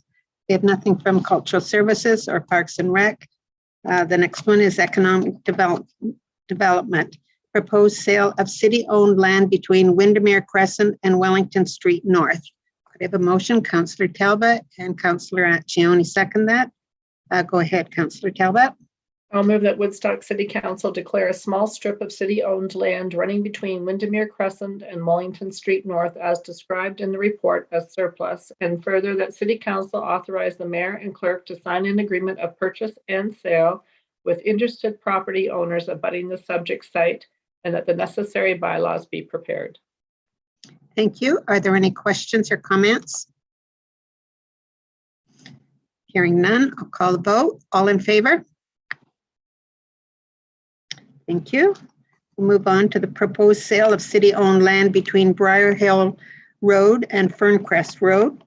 We have nothing from Cultural Services or Parks and Rec. The next one is Economic Development. Proposed sale of city-owned land between Windermere Crescent and Wellington Street North. Could I have a motion? Councillor Talbot and Councillor Accioni second that. Go ahead, Councillor Talbot. I'll move that Woodstock City Council declare a small strip of city-owned land running between Windermere Crescent and Wellington Street North as described in the report as surplus, and further that City Council authorize the mayor and clerk to sign an agreement of purchase and sale with interested property owners abutting the subject site, and that the necessary bylaws be prepared. Thank you. Are there any questions or comments? Hearing none, I'll call the vote. All in favor? Thank you. We'll move on to the proposed sale of city-owned land between Briar Hill Road and Ferncrest Road. Do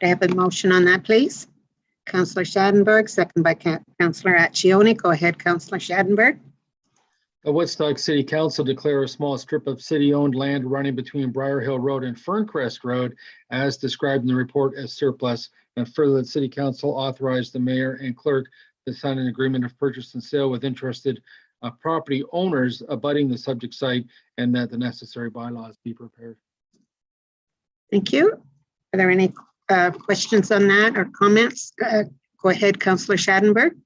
I have a motion on that, please? Councillor Schadenberg, second by Councillor Accioni. Go ahead, Councillor Schadenberg. The Woodstock City Council declare a small strip of city-owned land running between Briar Hill Road and Ferncrest Road as described in the report as surplus, and further that City Council authorize the mayor and clerk to sign an agreement of purchase and sale with interested property owners abutting the subject site, and that the necessary bylaws be prepared. Thank you. Are there any questions on that or comments? Go ahead, Councillor Schadenberg.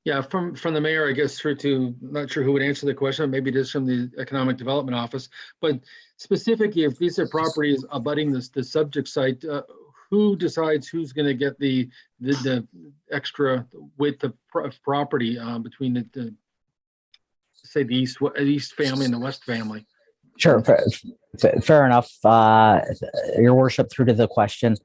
Yeah, from the mayor, I guess, through to, not sure who would answer the question, maybe just from the Economic Development Office, but specifically, if these are properties abutting the subject site, who decides who's going to get the extra width of property between the say the east family and the west family? Sure, fair enough. Your worship, through to the question.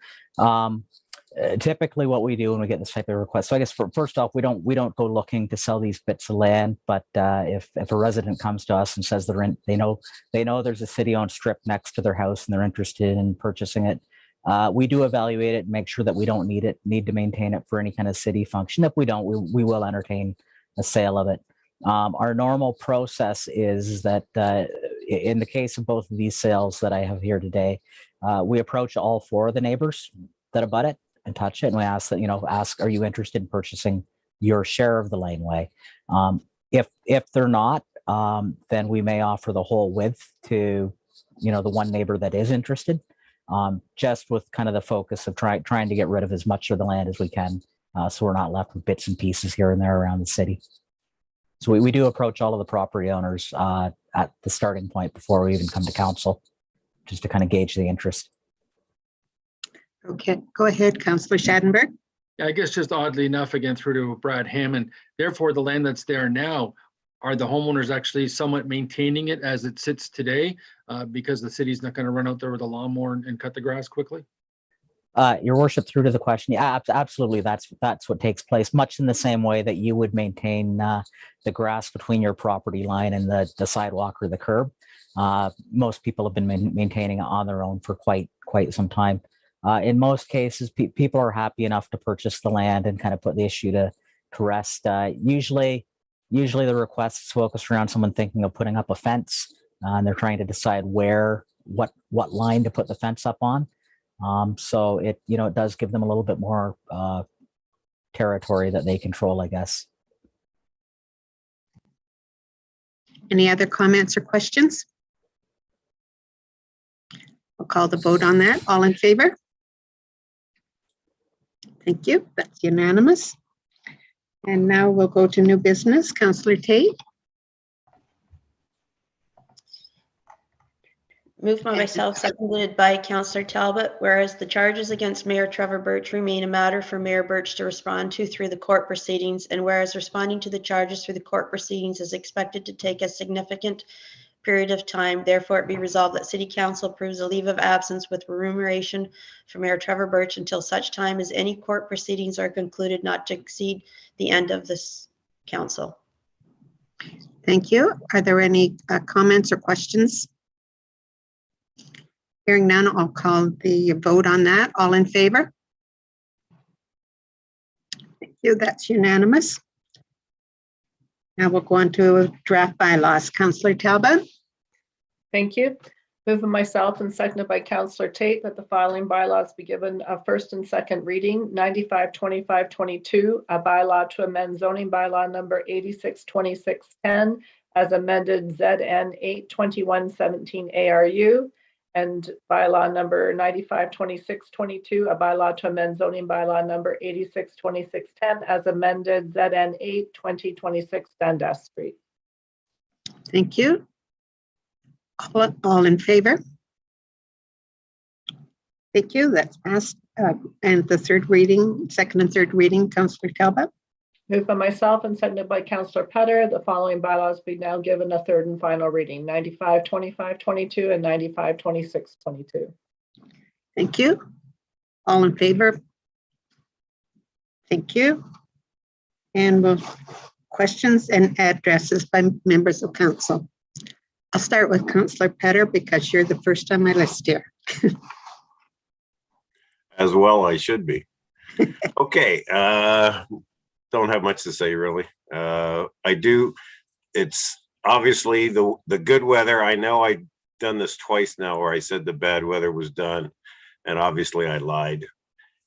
Typically what we do when we get this type of request, so I guess first off, we don't go looking to sell these bits of land, but if a resident comes to us and says they know there's a city-owned strip next to their house and they're interested in purchasing it, we do evaluate it and make sure that we don't need to maintain it for any kind of city function. If we don't, we will entertain a sale of it. Our normal process is that in the case of both of these sales that I have here today, we approach all four of the neighbors that abut it and touch it, and we ask that, are you interested in purchasing your share of the laneway? If they're not, then we may offer the whole width to, the one neighbor that is interested, just with kind of the focus of trying to get rid of as much of the land as we can, so we're not left with bits and pieces here and there around the city. So we do approach all of the property owners at the starting point before we even come to council, just to kind of gauge the interest. Okay, go ahead, Councillor Schadenberg. Yeah, I guess just oddly enough, again, through to Brad Hammond, therefore the land that's there now, are the homeowners actually somewhat maintaining it as it sits today, because the city's not going to run out there with a lawnmower and cut the grass quickly? Your worship, through to the question, yeah, absolutely. That's what takes place, much in the same way that you would maintain the grass between your property line and the sidewalk or the curb. Most people have been maintaining it on their own for quite some time. In most cases, people are happy enough to purchase the land and kind of put the issue to rest. Usually the requests focus around someone thinking of putting up a fence, and they're trying to decide what line to put the fence up on. So it does give them a little bit more territory that they control, I guess. Any other comments or questions? I'll call the vote on that. All in favor? Thank you. That's unanimous. And now we'll go to new business. Councillor Tate. Moved by myself, seconded by Councillor Talbot, whereas the charges against Mayor Trevor Birch remain a matter for Mayor Birch to respond to through the court proceedings, and whereas responding to the charges through the court proceedings is expected to take a significant period of time, therefore it be resolved that City Council approves a leave of absence with remuneration for Mayor Trevor Birch until such time as any court proceedings are concluded, not to exceed the end of this council. Thank you. Are there any comments or questions? Hearing none, I'll call the vote on that. All in favor? Thank you. That's unanimous. Now we'll go on to draft bylaws. Councillor Talbot. Thank you. Moved by myself and seconded by Councillor Tate that the following bylaws be given a first and second reading. 95-25-22, a bylaw to amend zoning bylaw number 86-2610 as amended ZN 8-2117 ARU, and bylaw number 95-26-22, a bylaw to amend zoning bylaw number 86-2610 as amended ZN 8-2026 Dundas Street. Thank you. All in favor? Thank you. That's passed. And the third reading, second and third reading, Councillor Talbot. Moved by myself and seconded by Councillor Petter, the following bylaws be now given a third and final reading, 95-25-22 and 95-26-22. Thank you. All in favor? Thank you. And we'll questions and addresses by members of council. I'll start with Councillor Petter because you're the first on my list here. As well, I should be. Okay, don't have much to say really. I do. It's obviously the good weather. I know I've done this twice now where I said the bad weather was done, and obviously I lied.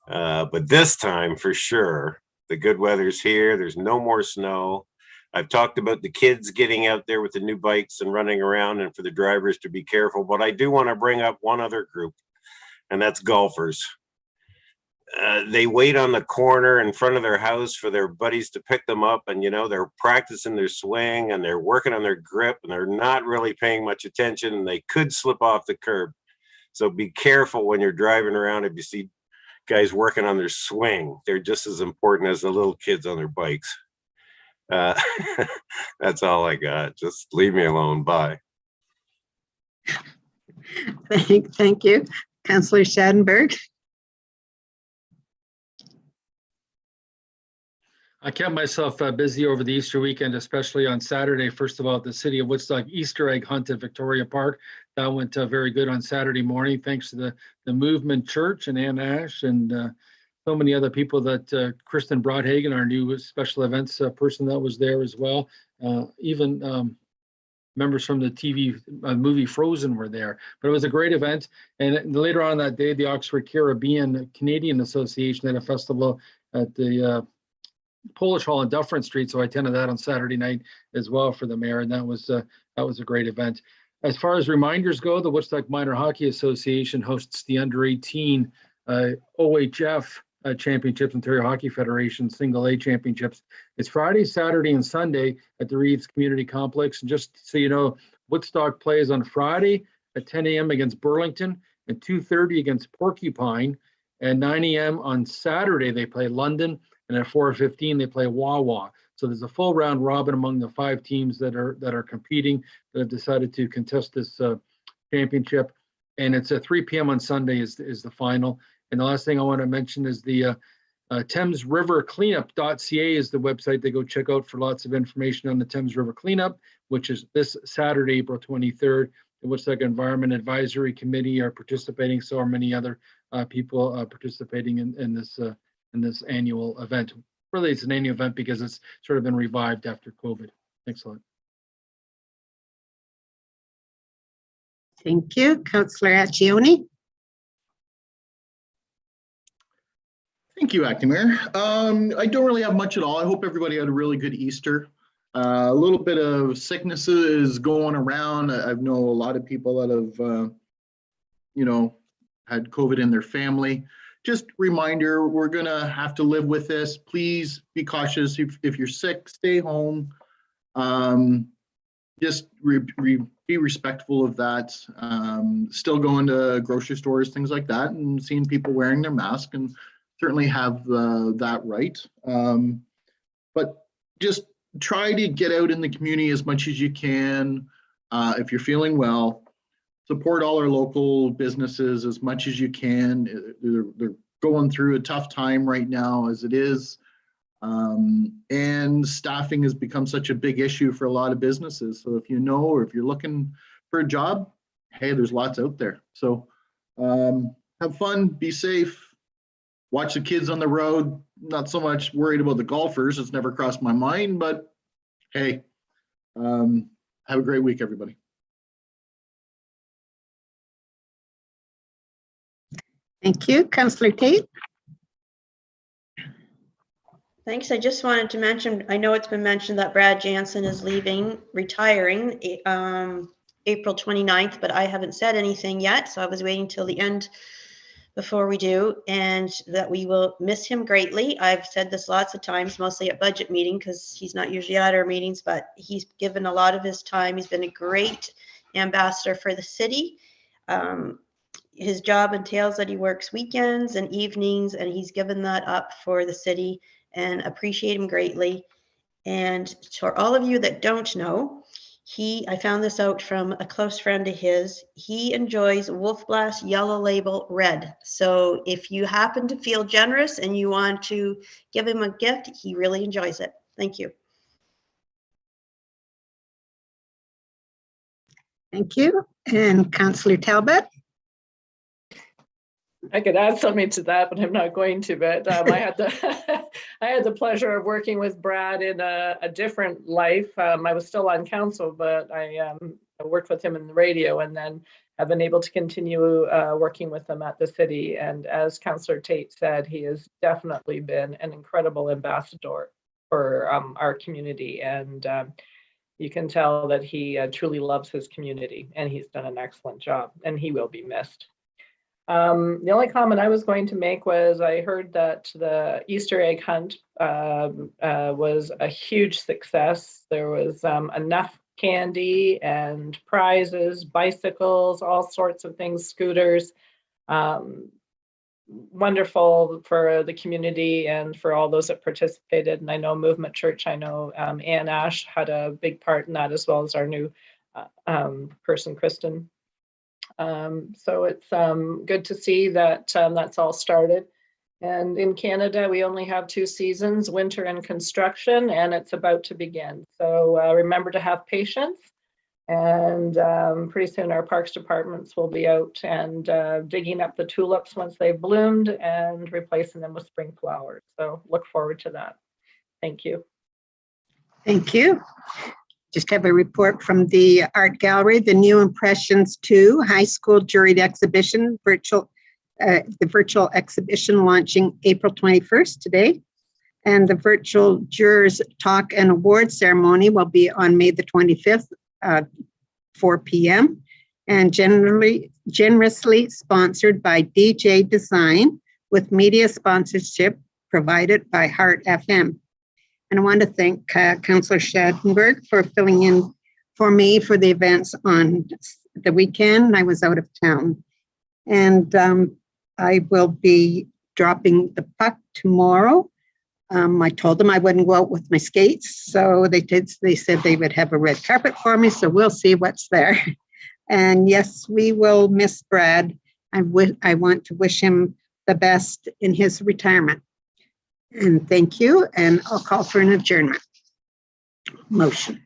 But this time for sure, the good weather's here. There's no more snow. I've talked about the kids getting out there with the new bikes and running around, and for the drivers to be careful. But I do want to bring up one other group, and that's golfers. They wait on the corner in front of their house for their buddies to pick them up, and they're practicing their swing and they're working on their grip, and they're not really paying much attention, and they could slip off the curb. So be careful when you're driving around. If you see guys working on their swing, they're just as important as the little kids on their bikes. That's all I got. Just leave me alone. Bye. Thank you. Councillor Schadenberg. I kept myself busy over the Easter weekend, especially on Saturday. First of all, the City of Woodstock Easter egg hunt at Victoria Park. That went very good on Saturday morning, thanks to the Movement Church and Ann Ash and so many other people that Kristen Broadhagen, our new special events person, that was there as well. Even members from the TV movie Frozen were there. But it was a great event. And later on that day, the Oxford Caribbean Canadian Association had a festival at the Polish Hall in Dufferin Street, so I attended that on Saturday night as well for the mayor, and that was a great event. As far as reminders go, the Woodstock Minor Hockey Association hosts the under 18 OHF championships, Ontario Hockey Federation Single A championships. It's Friday, Saturday, and Sunday at the Reeves Community Complex. And just so you know, Woodstock plays on Friday at 10 a.m. against Burlington and 2:30 against Porcupine, and 9 a.m. on Saturday they play London. And at 4:15 they play Wawa. So there's a full round robin among the 5 teams that are competing that have decided to contest this championship. And it's at 3 p.m. on Sunday is the final. And the last thing I want to mention is the Thames River Cleanup.ca is the website they go check out for lots of information on the Thames River Cleanup, which is this Saturday, April 23rd. The Woodstock Environment Advisory Committee are participating. So are many other people participating in this annual event. Really, it's an annual event because it's sort of been revived after COVID. Thanks a lot. Thank you. Councillor Accioni. Thank you, Acting Mayor. I don't really have much at all. I hope everybody had a really good Easter. A little bit of sicknesses going around. I know a lot of people that have, had COVID in their family. Just reminder, we're gonna have to live with this. Please be cautious. If you're sick, stay home. Just be respectful of that. Still going to grocery stores, things like that, and seeing people wearing their mask, and certainly have that right. But just try to get out in the community as much as you can. If you're feeling well, support all our local businesses as much as you can. They're going through a tough time right now as it is. And staffing has become such a big issue for a lot of businesses. So if you know, or if you're looking for a job, hey, there's lots out there. So have fun, be safe, watch the kids on the road. Not so much worried about the golfers. It's never crossed my mind, but hey, have a great week, everybody. Thank you. Councillor Tate. Thanks. I just wanted to mention, I know it's been mentioned that Brad Jansen is retiring April 29th, but I haven't said anything yet. So I was waiting till the end before we do, and that we will miss him greatly. I've said this lots of times, mostly at budget meeting, because he's not usually at our meetings, but he's given a lot of his time. He's been a great ambassador for the city. His job entails that he works weekends and evenings, and he's given that up for the city. and appreciate him greatly. And for all of you that don't know, I found this out from a close friend of his. He enjoys Wolf Blast Yellow Label Red. So if you happen to feel generous and you want to give him a gift, he really enjoys it. Thank you. Thank you. And Councillor Talbot? I could add something to that, but I'm not going to. But I had the I had the pleasure of working with Brad in a different life. I was still on council, but I worked with him in the radio, and then have been able to continue working with him at the city. And as Councillor Tate said, he has definitely been an incredible ambassador for our community, and you can tell that he truly loves his community, and he's done an excellent job, and he will be missed. The only comment I was going to make was I heard that the Easter egg hunt was a huge success. There was enough candy and prizes, bicycles, all sorts of things, scooters. Wonderful for the community and for all those that participated. And I know Movement Church, I know Ann Ash had a big part in that, as well as our new person, Kristen. So it's good to see that that's all started. And in Canada, we only have 2 seasons, winter and construction, and it's about to begin. So remember to have patience. And pretty soon our parks departments will be out and digging up the tulips once they've bloomed and replacing them with spring flowers. So look forward to that. Thank you. Thank you. Just have a report from the art gallery, the New Impressions 2 High School Juried Exhibition, the virtual exhibition launching April 21st today. And the virtual jurors talk and award ceremony will be on May the 25th, 4 p.m. and generously sponsored by DJ Design with media sponsorship provided by Heart FM. And I want to thank Councillor Schadenberg for filling in for me for the events on the weekend. I was out of town. And I will be dropping the puck tomorrow. I told them I wouldn't go out with my skates. So they said they would have a red carpet for me. So we'll see what's there. And yes, we will miss Brad. I want to wish him the best in his retirement. And thank you. And I'll call for an adjournment motion.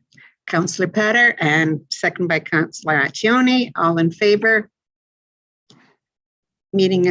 Councillor Patter and second by Councillor Accioni. All in favor. Meeting is